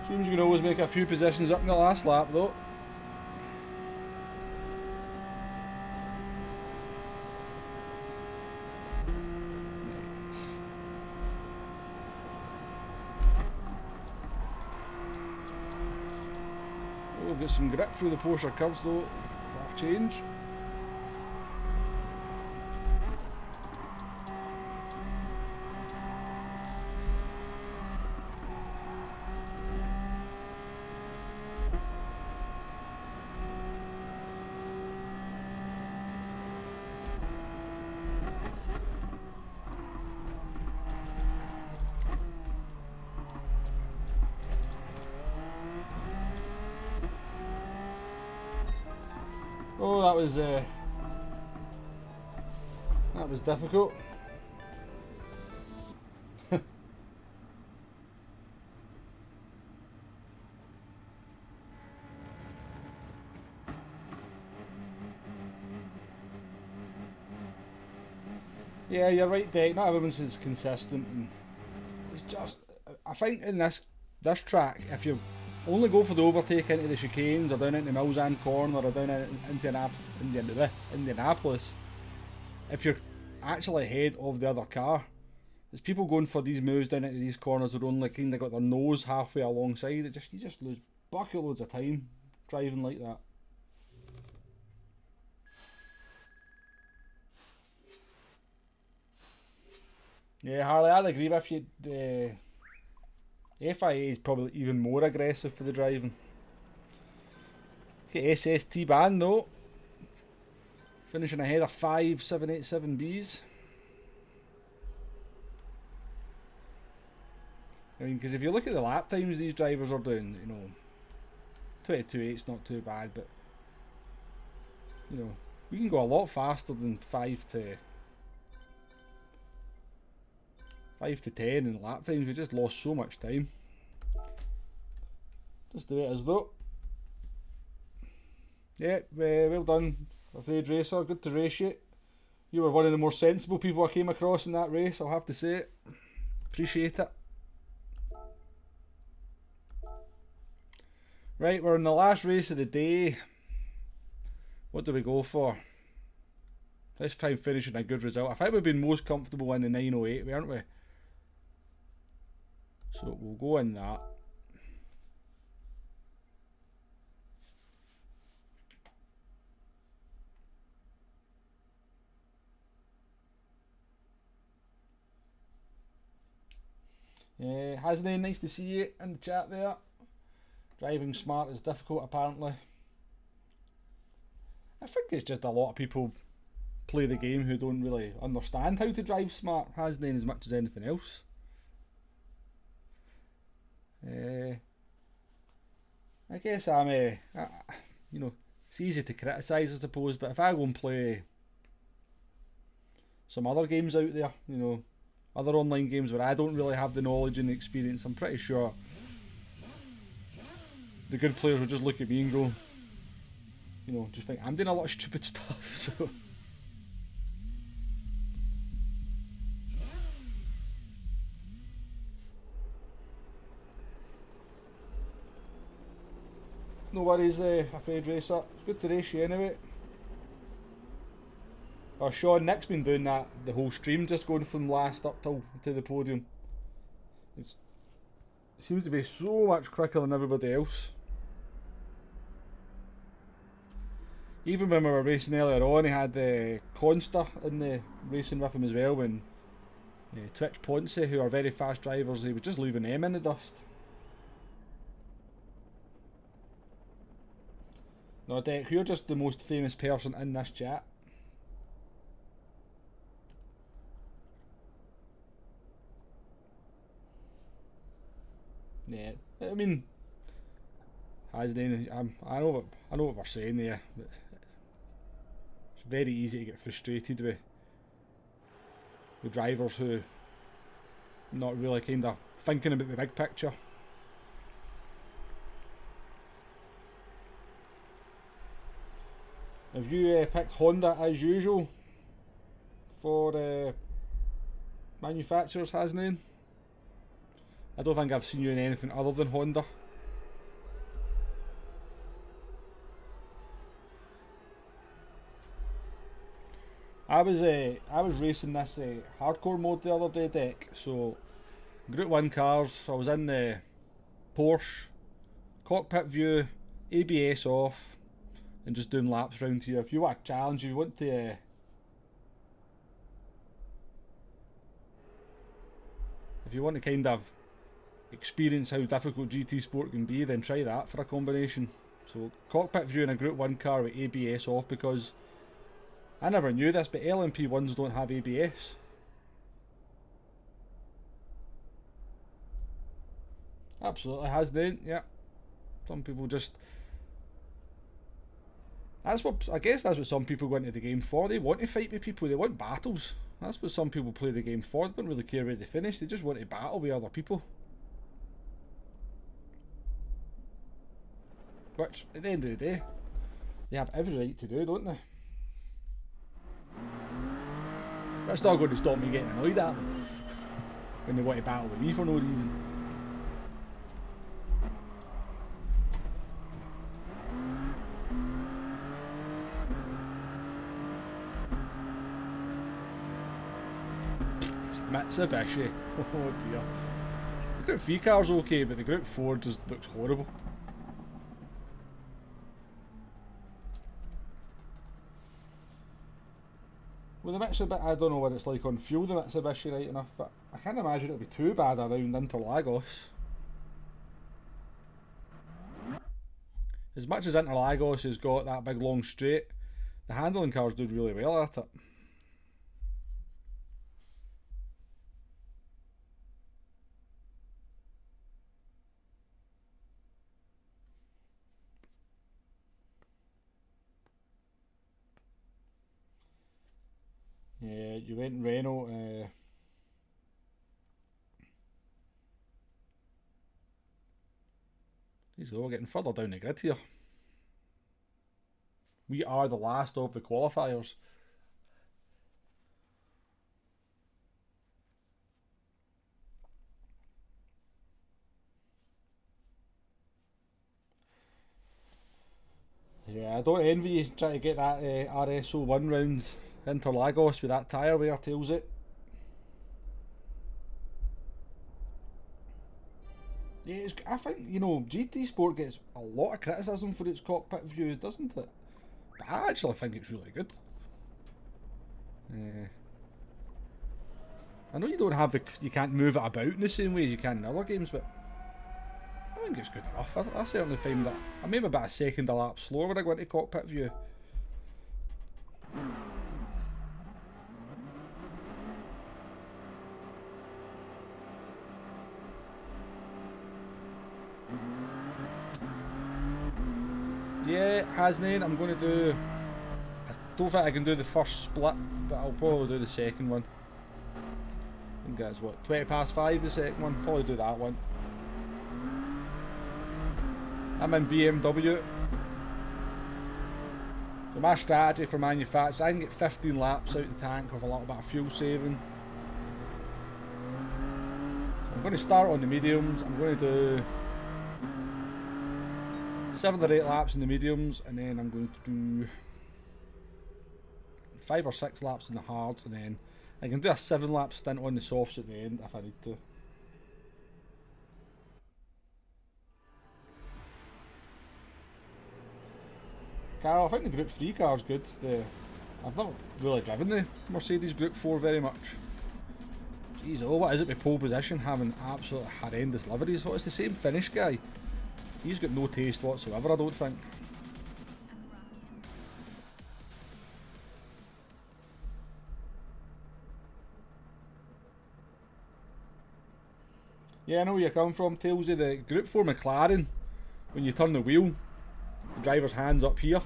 Seems you can always make a few positions up in the last lap though. Nice. Oh, we've got some grip through the Porsche curves though. Fast change. Oh, that was difficult. Yeah, you're right, Deck. Not everyone's as consistent, and it's just. I think in this track, if you only go for the overtake into the chicanes or down into Milzan Corner or down into Indianapolis, if you're actually ahead of the other car, there's people going for these moves down into these corners that are only kind of got their nose halfway alongside. You just lose bucket loads of time driving like that. Yeah, Harley, I'd agree with you. FIA is probably even more aggressive for the driving. Okay, SST band though. Finishing ahead of 5 787Bs. I mean, because if you look at the lap times these drivers are doing, you know, 22.8's not too bad, but you know, we can go a lot faster than 5 to 10 in lap times. We just lost so much time. Just do it as though. Yeah, well done, Afraid Racer. Good to race you. You were one of the more sensible people I came across in that race, I'll have to say it. Appreciate it. Right, we're in the last race of the day. What do we go for? Let's try and finish in a good result. I think we've been most comfortable in the 908, weren't we? So we'll go in that. Hasn't nice to see you in the chat there. Driving smart is difficult apparently. I think it's just a lot of people play the game who don't really understand how to drive smart, hasn't as much as anything else. I guess I'm you know, it's easy to criticise I suppose, but if I go and play some other games out there, you know, other online games where I don't really have the knowledge and the experience, I'm pretty sure the good players will just look at me and go, you know, just think I'm doing a lot of stupid stuff, so. No worries, Afraid Racer. It's good to race you anyway. Oh, Sean, Nick's been doing that the whole stream, just going from last up to the podium. It seems to be so much quicker than everybody else. Even when we were racing earlier on, he had Conster in the racing with him as well. When Twitch Ponce, who are very fast drivers, he was just leaving them in the dust. No, Deck, you're just the most famous person in this chat. Yeah, I mean, I know what we're saying there, but it's very easy to get frustrated with drivers who not really kind of thinking about the big picture. Have you picked Honda as usual for manufacturers, hasn't he? I don't think I've seen you in anything other than Honda. I was racing this hardcore mode the other day, Deck. So Group 1 cars, I was in the Porsche, cockpit view, ABS off, and just doing laps around here. If you want a challenge, if you want to kind of experience how difficult GT Sport can be, then try that for a combination. So cockpit view in a Group 1 car with ABS off, because I never knew this, but LMP1s don't have ABS. Absolutely has then, yeah. Some people just... I guess that's what some people go into the game for. They want to fight with people, they want battles. That's what some people play the game for. They don't really care where they finish, they just want to battle with other people. Which, at the end of the day, they have every right to do, don't they? That's not going to stop me getting annoyed at them when they want to battle with me for no reason. Mitsubishi. Oh dear. The Group 3 car's okay, but the Group 4 just looks horrible. Well, the Mitsubishi, I don't know what it's like on fuel, the Mitsubishi, right enough, but I can't imagine it'll be too bad around Interlagos. As much as Interlagos has got that big long straight, the handling cars do really well at it. Right, you went Renault. These are all getting further down the grid here. We are the last of the qualifiers. Yeah, I don't envy you trying to get that RSO1 round Interlagos with that tyre wear, tails it. Yeah, I think, you know, GT Sport gets a lot of criticism for its cockpit view, doesn't it? But I actually think it's really good. I know you don't have you can't move it about in the same way as you can in other games, but I think it's good enough. I certainly find that I maybe about a second a lap slower when I go into cockpit view. Yeah, Hasnain, I'm going to do. I don't think I can do the first split, but I'll probably do the second one. I think that's what, 20 past 5 the second one, probably do that one. I'm in BMW. So my strategy for manufacturer, I can get 15 laps out the tank with a little bit of fuel saving. So I'm going to start on the mediums, I'm going to do 7 or 8 laps in the mediums, and then I'm going to do 5 or 6 laps in the hards, and then I can do a 7 lap stint on the softs at the end if I need to. Carol, I think the Group 3 car is good. I've not really driven the Mercedes Group 4 very much. Jeez, oh, what is it with pole position having absolute horrendous liveries? Well, it's the same Finnish guy. He's got no taste whatsoever, I don't think. Yeah, I know where you're coming from, Tailsy. The Group 4 McLaren, when you turn the wheel, the driver's hand's up here.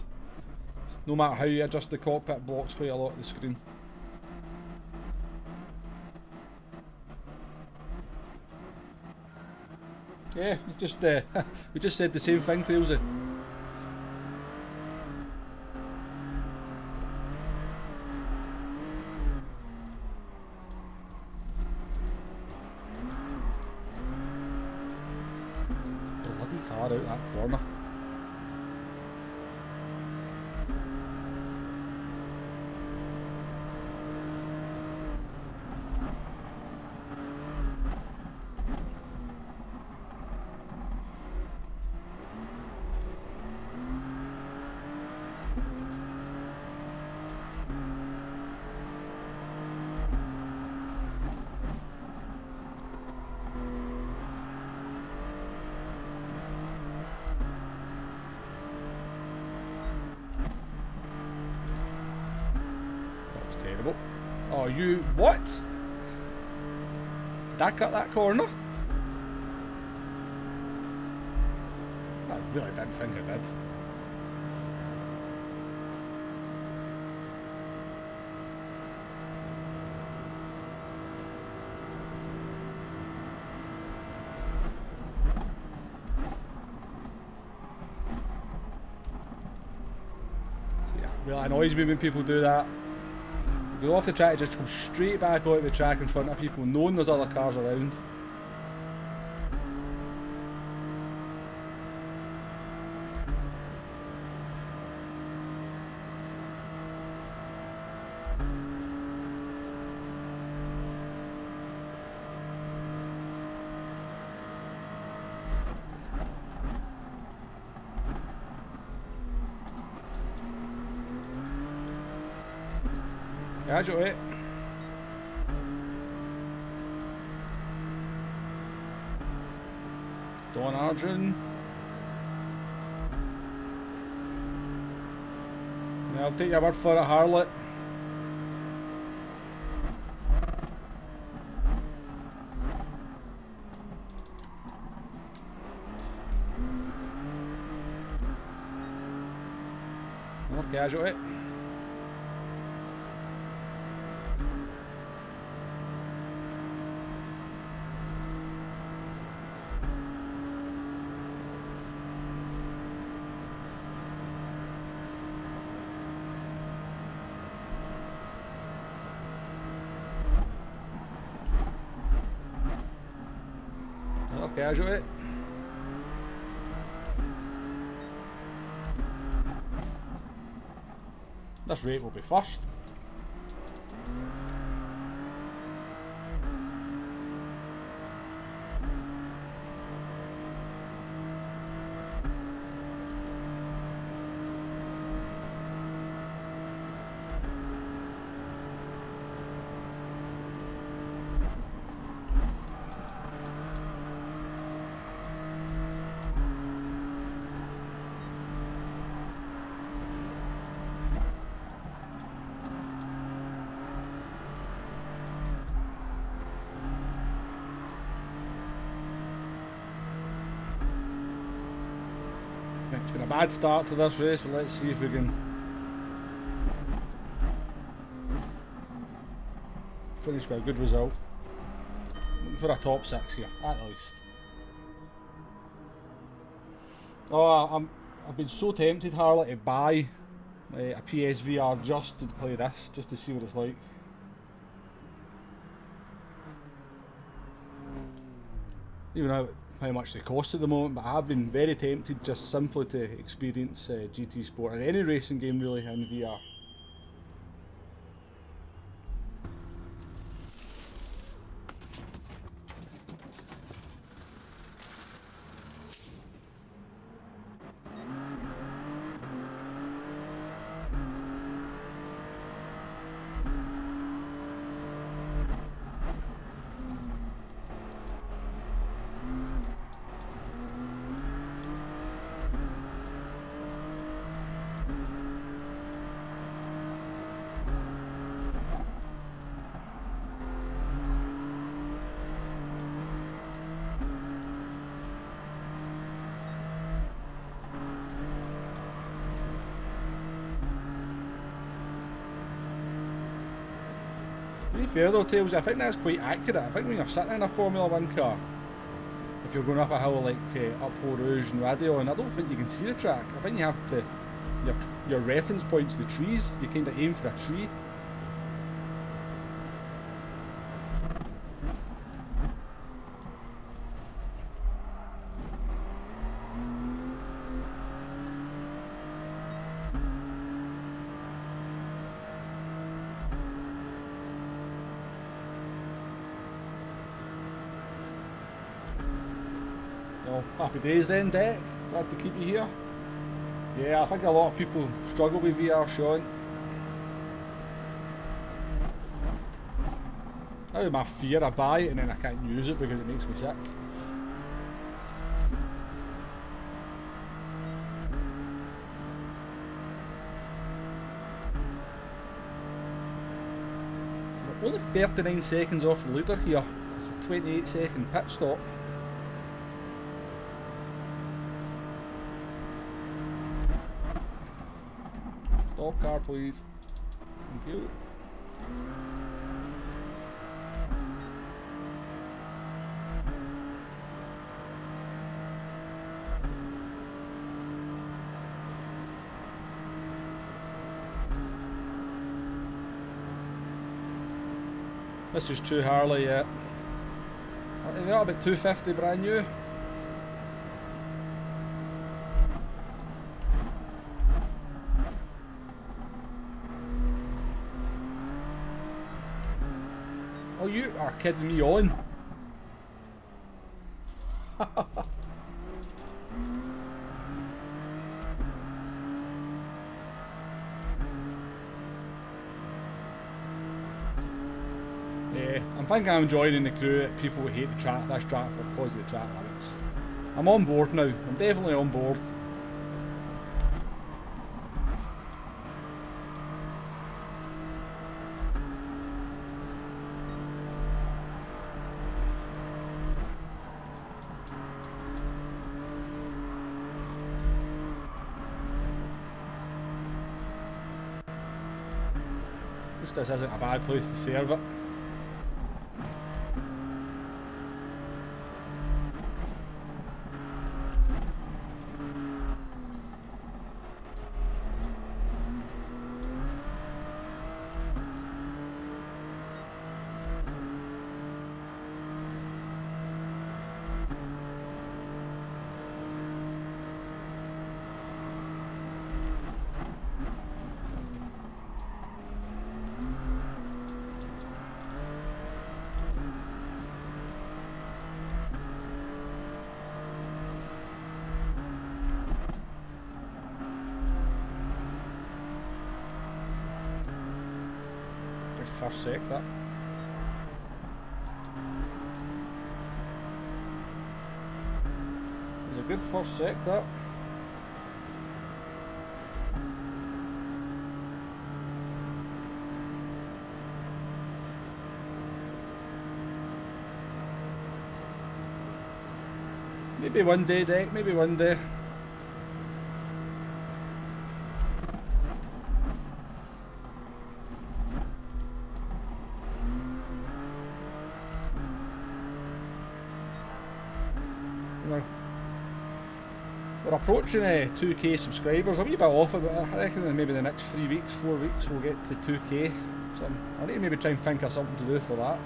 No matter how you adjust the cockpit, blocks quite a lot of the screen. Yeah, we just said the same thing, Tailsy. Bloody car out that corner. Oh, you what? Did I cut that corner? I really didn't think I did. Yeah, it really annoys me when people do that. You go off the track to just come straight back out the track in front of people, knowing there's other cars around. Casual, it. Don Arjun. Yeah, I'll take your word for it, Harlot. More casual, it. casualty. This rate will be first. It's been a bad start to this race, but let's see if we can finish with a good result. Looking for a top 6 here, at least. Oh, I've been so tempted, Harley, to buy a PSVR just to play this, just to see what it's like. Even though how much they cost at the moment, but I have been very tempted just simply to experience GT Sport or any racing game really in VR. To be fair though, Tails, I think that's quite accurate. I think when you're sitting in a Formula 1 car, if you're going up a hill like up Eau Rouge and Radillon, I don't think you can see the track. I think you have to, your reference point's the trees, you kind of aim for a tree. Well, happy days then, Deck. Glad to keep you here. Yeah, I think a lot of people struggle with VR, Sean. Now my fear, I buy it and then I can't use it because it makes me sick. We're only 39 seconds off the leader here. It's a 28-second pit stop. Stop car, please. Thank you. This is true Harley, yeah. They got about 250 brand new. Oh, you are kidding me on. Yeah, I'm thinking I'm joining the crew at people who hate the track, this track because of the track limits. I'm on board now, I'm definitely on board. This isn't a bad place to serve it. first sector. It was a good first sector. Maybe one day, Deck, maybe one day. We're approaching 2k subscribers, a wee bit off of it. I reckon in maybe the next 3 weeks, 4 weeks we'll get to 2k. So I need to maybe try and think of something to do for that.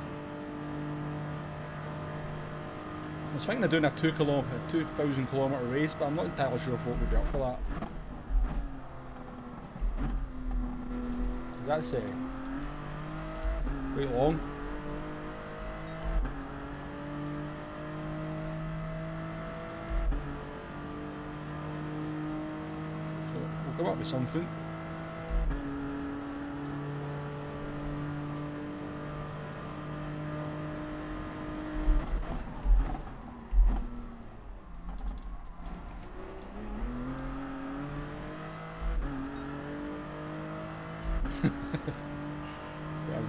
I was thinking of doing a 2,000 kilometre race, but I'm not entirely sure if what would be up for that. That's quite long. So we'll come up with something.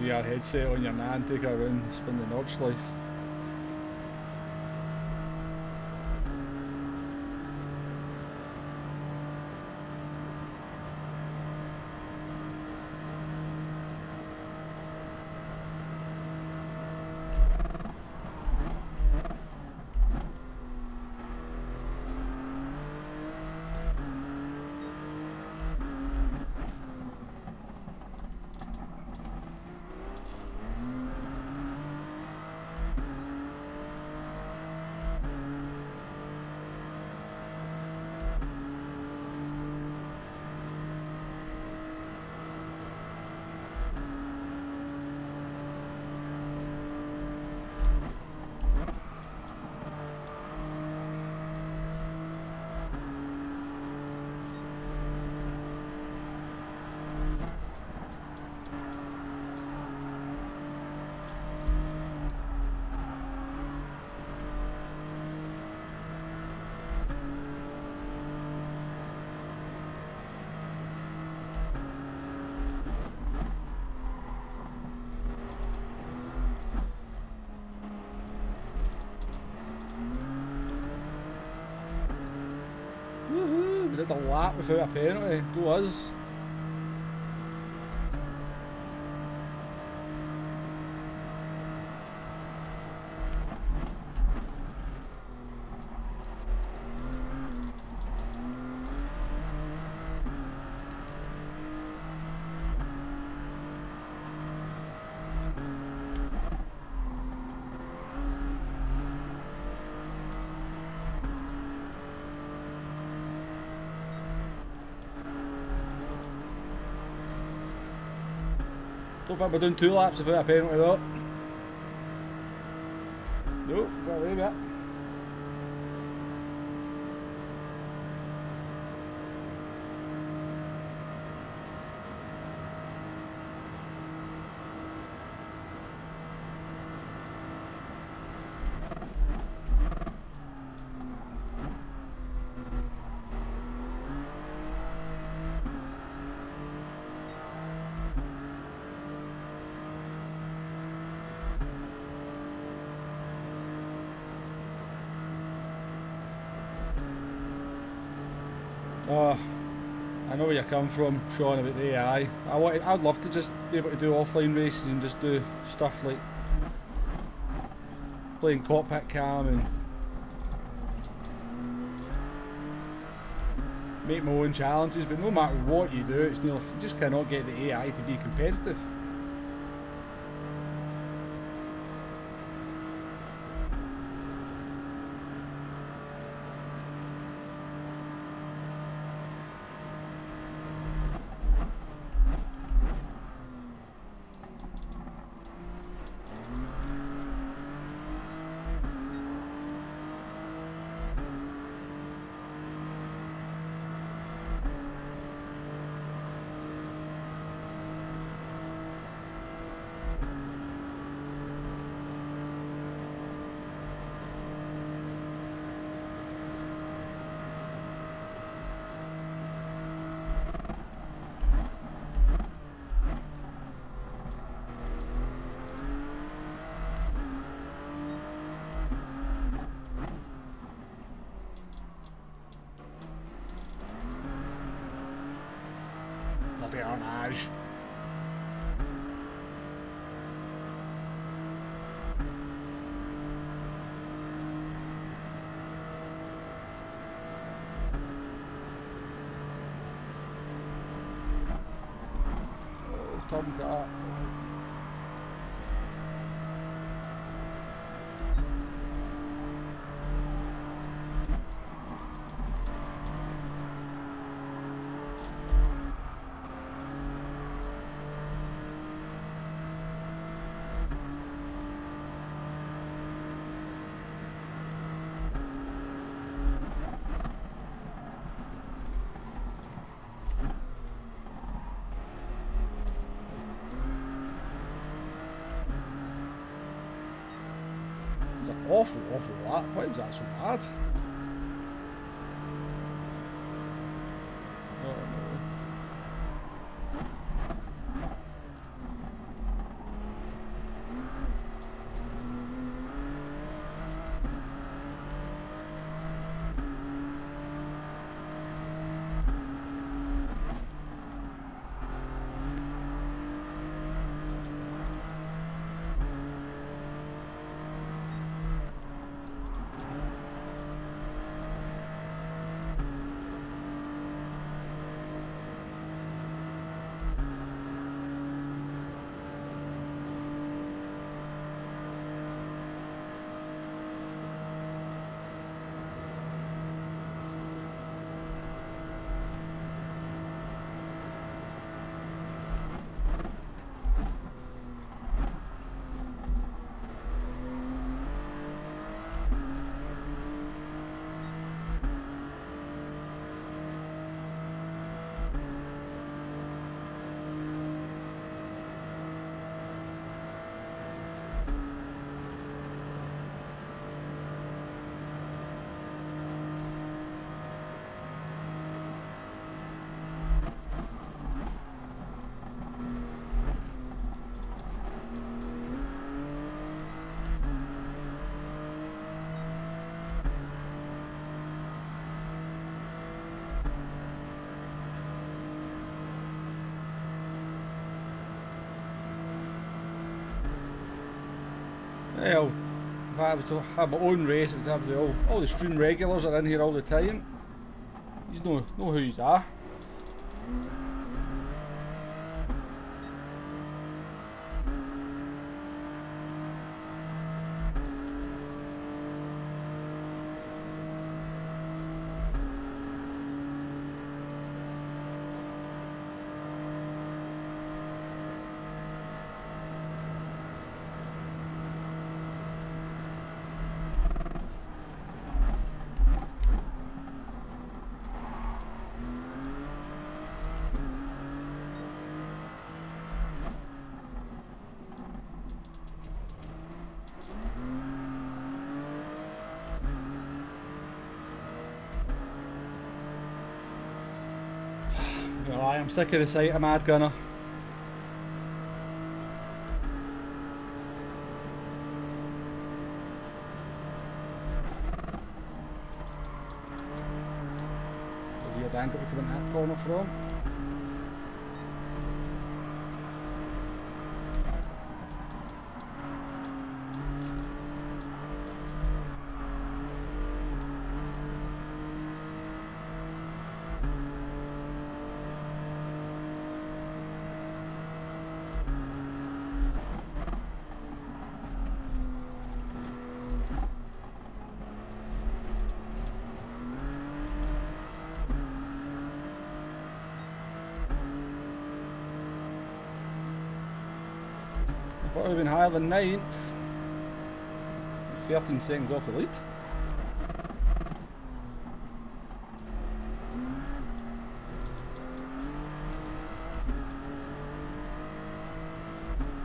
VR headset on your nan, take her around, spin the Nordschleife. We did a lap without a penalty. Go us. Don't think we're doing 2 laps without a penalty though. Nope, got away with it. I know where you're coming from, Sean, about the AI. I'd love to just be able to do offline races and just do stuff like playing cockpit cam and make my own challenges, but no matter what you do, it's you just cannot get the AI to be competitive. garage. Tom car. Awful lap. Why was that so bad? Oh no. Well, if I was to have my own race, I'd have all the stream regulars are in here all the time. You know who you are. Well, I am sick of the sight of Mad Gunner. The weird angle to come in that corner from. I thought I would have been higher than 9th. 13 seconds off the lead. See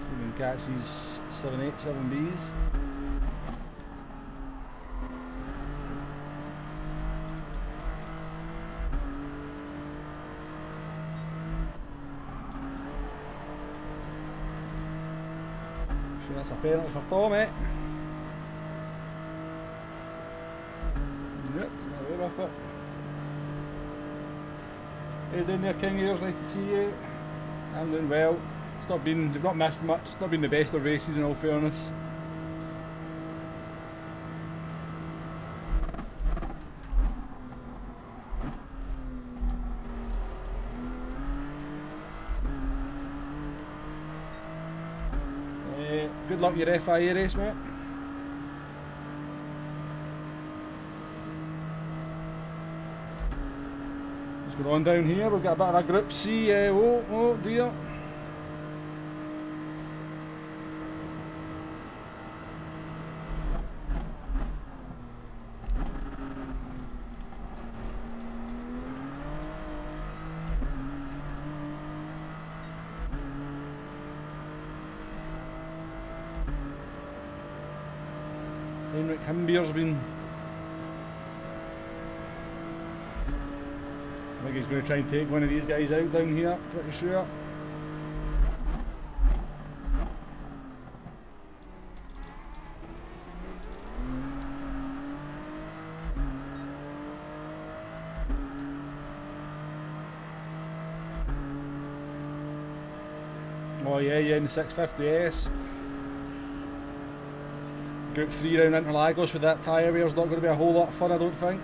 if we can catch these 787Bs. That's a penalty for Tommy. Yep, it's not away with it. Hey down there, King Ears, nice to see you. I'm doing well. It's not been, they've not missed much. It's not been the best of races in all fairness. Good luck in your FIA race, mate. Let's go on down here. We've got a bit of a Group C. Oh dear. Henrik Himbeer's been... I think he's going to try and take one of these guys out down here, pretty sure. Oh yeah, in the 650S. Group 3 round Interlagos with that tyre wear is not going to be a whole lot of fun, I don't think.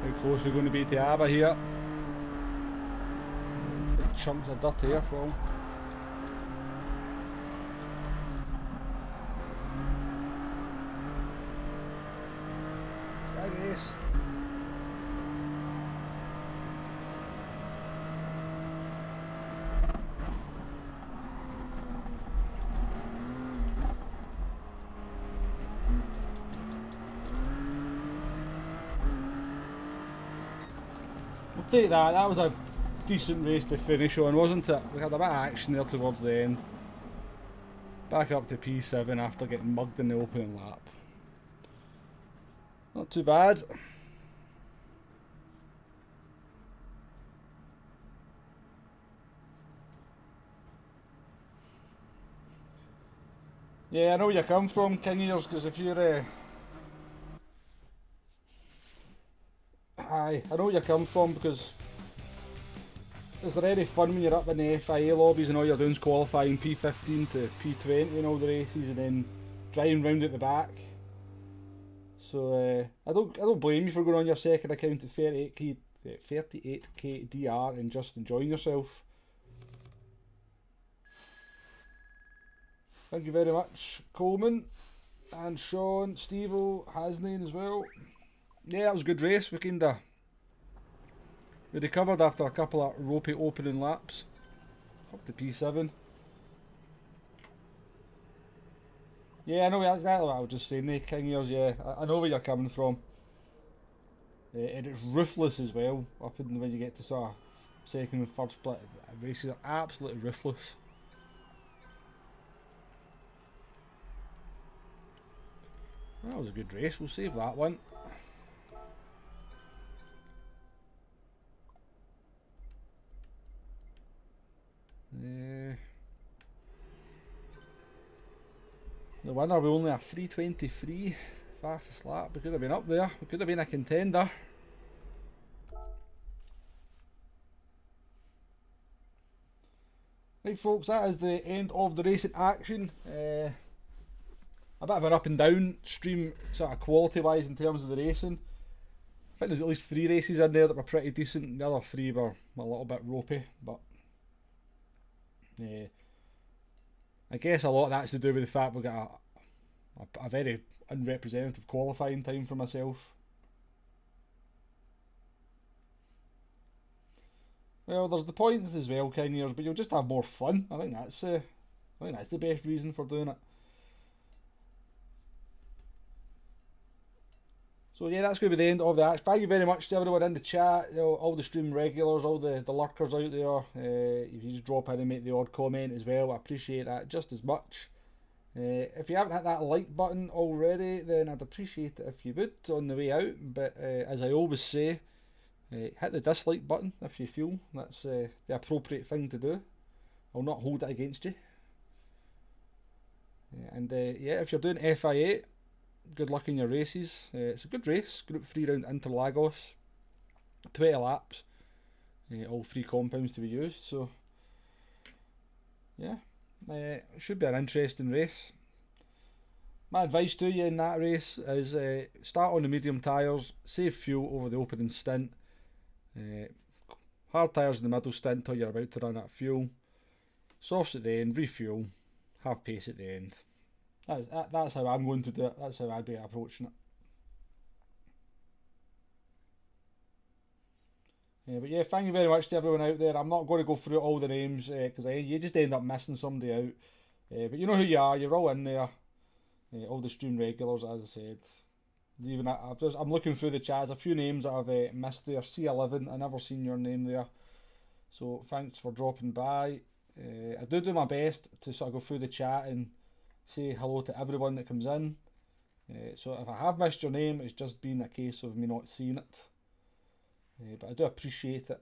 How close we're going to be to ABBA here. Big chunks of dirt here from. Drag ace. Take that, that was a decent race to finish on, wasn't it? We had a bit of action there towards the end. Back up to P7 after getting mugged in the opening lap. Not too bad. Yeah, I know where you come from, King Ears, because if you're... I know where you come from, because is there any fun when you're up in the FIA lobbies and all you're doing is qualifying P15 to P20 in all the races and then driving round at the back? So I don't blame you for going on your second account at 38k DR and just enjoying yourself. Thank you very much, Coleman and Sean, Steve-O, Hasnain as well. Yeah, that was a good race. We recovered after a couple of ropey opening laps. Up to P7. Yeah, I know exactly what I was just saying there, King Ears, yeah. I know where you're coming from. And it's ruthless as well, up in when you get to sort of second and third split. Races are absolutely ruthless. That was a good race, we'll save that one. The winner will only a 3:23 fastest lap. We could have been up there. We could have been a contender. Right folks, that is the end of the racing action. A bit of an up and down stream sort of quality wise in terms of the racing. I think there's at least 3 races in there that were pretty decent. The other 3 were a little bit ropey, but yeah. I guess a lot of that's to do with the fact we've got a very unrepresentative qualifying time for myself. Well, there's the points as well, King Ears, but you'll just have more fun. I think that's I think that's the best reason for doing it. So yeah, that's going to be the end of that. Thank you very much to everyone in the chat, all the stream regulars, all the lurkers out there. If you just drop in and make the odd comment as well, I appreciate that just as much. If you haven't hit that like button already, then I'd appreciate it if you would on the way out. But as I always say, hit the dislike button if you feel that's the appropriate thing to do. I'll not hold it against you. And yeah, if you're doing FI8, good luck in your races. It's a good race, Group 3 round Interlagos, 20 laps, all 3 compounds to be used, so yeah, it should be an interesting race. My advice to you in that race is start on the medium tyres, save fuel over the opening stint, hard tyres in the middle stint until you're about to run out of fuel, softs at the end, refuel, have pace at the end. That's how I'm going to do it. That's how I'd be approaching it. But yeah, thank you very much to everyone out there. I'm not going to go through all the names because you just end up missing somebody out. But you know who you are. You're all in there. All the stream regulars, as I said. Even I'm looking through the chats. A few names that I've missed there. C11. I never seen your name there. So thanks for dropping by. I do my best to sort of go through the chat and say hello to everyone that comes in. So if I have missed your name, it's just been a case of me not seeing it. But I do appreciate it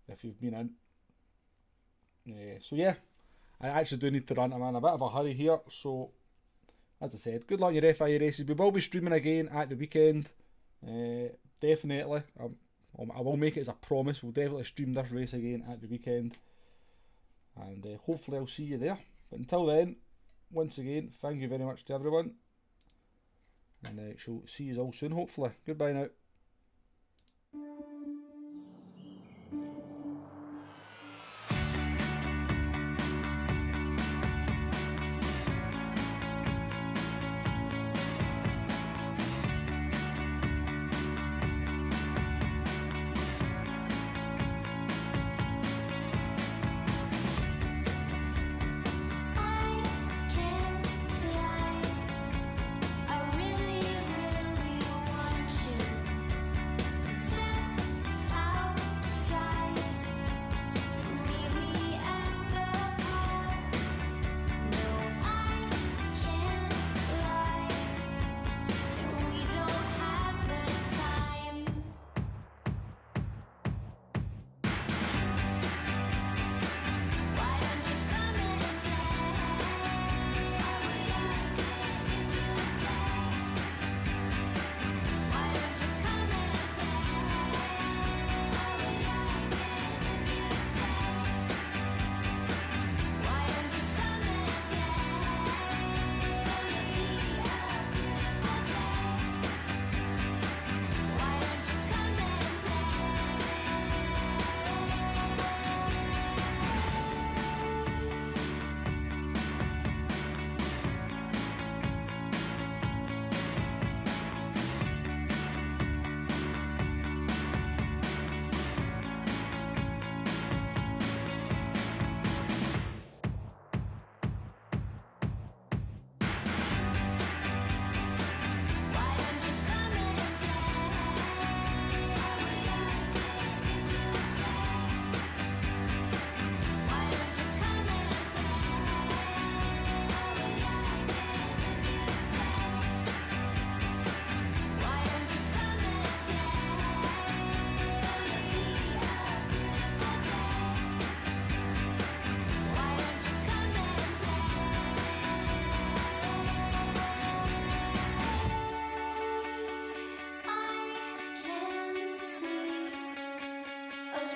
if you've been in. So yeah, I actually do need to run. I'm in a bit of a hurry here. So as I said, good luck in your FIA races. We will be streaming again at the weekend. Definitely. I will make it as a promise. We'll definitely stream this race again at the weekend. And hopefully I'll see you there. But until then, once again, thank you very much to everyone, and I shall see you all soon, hopefully. Goodbye now.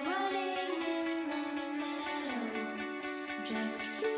Running in the meadow, just you.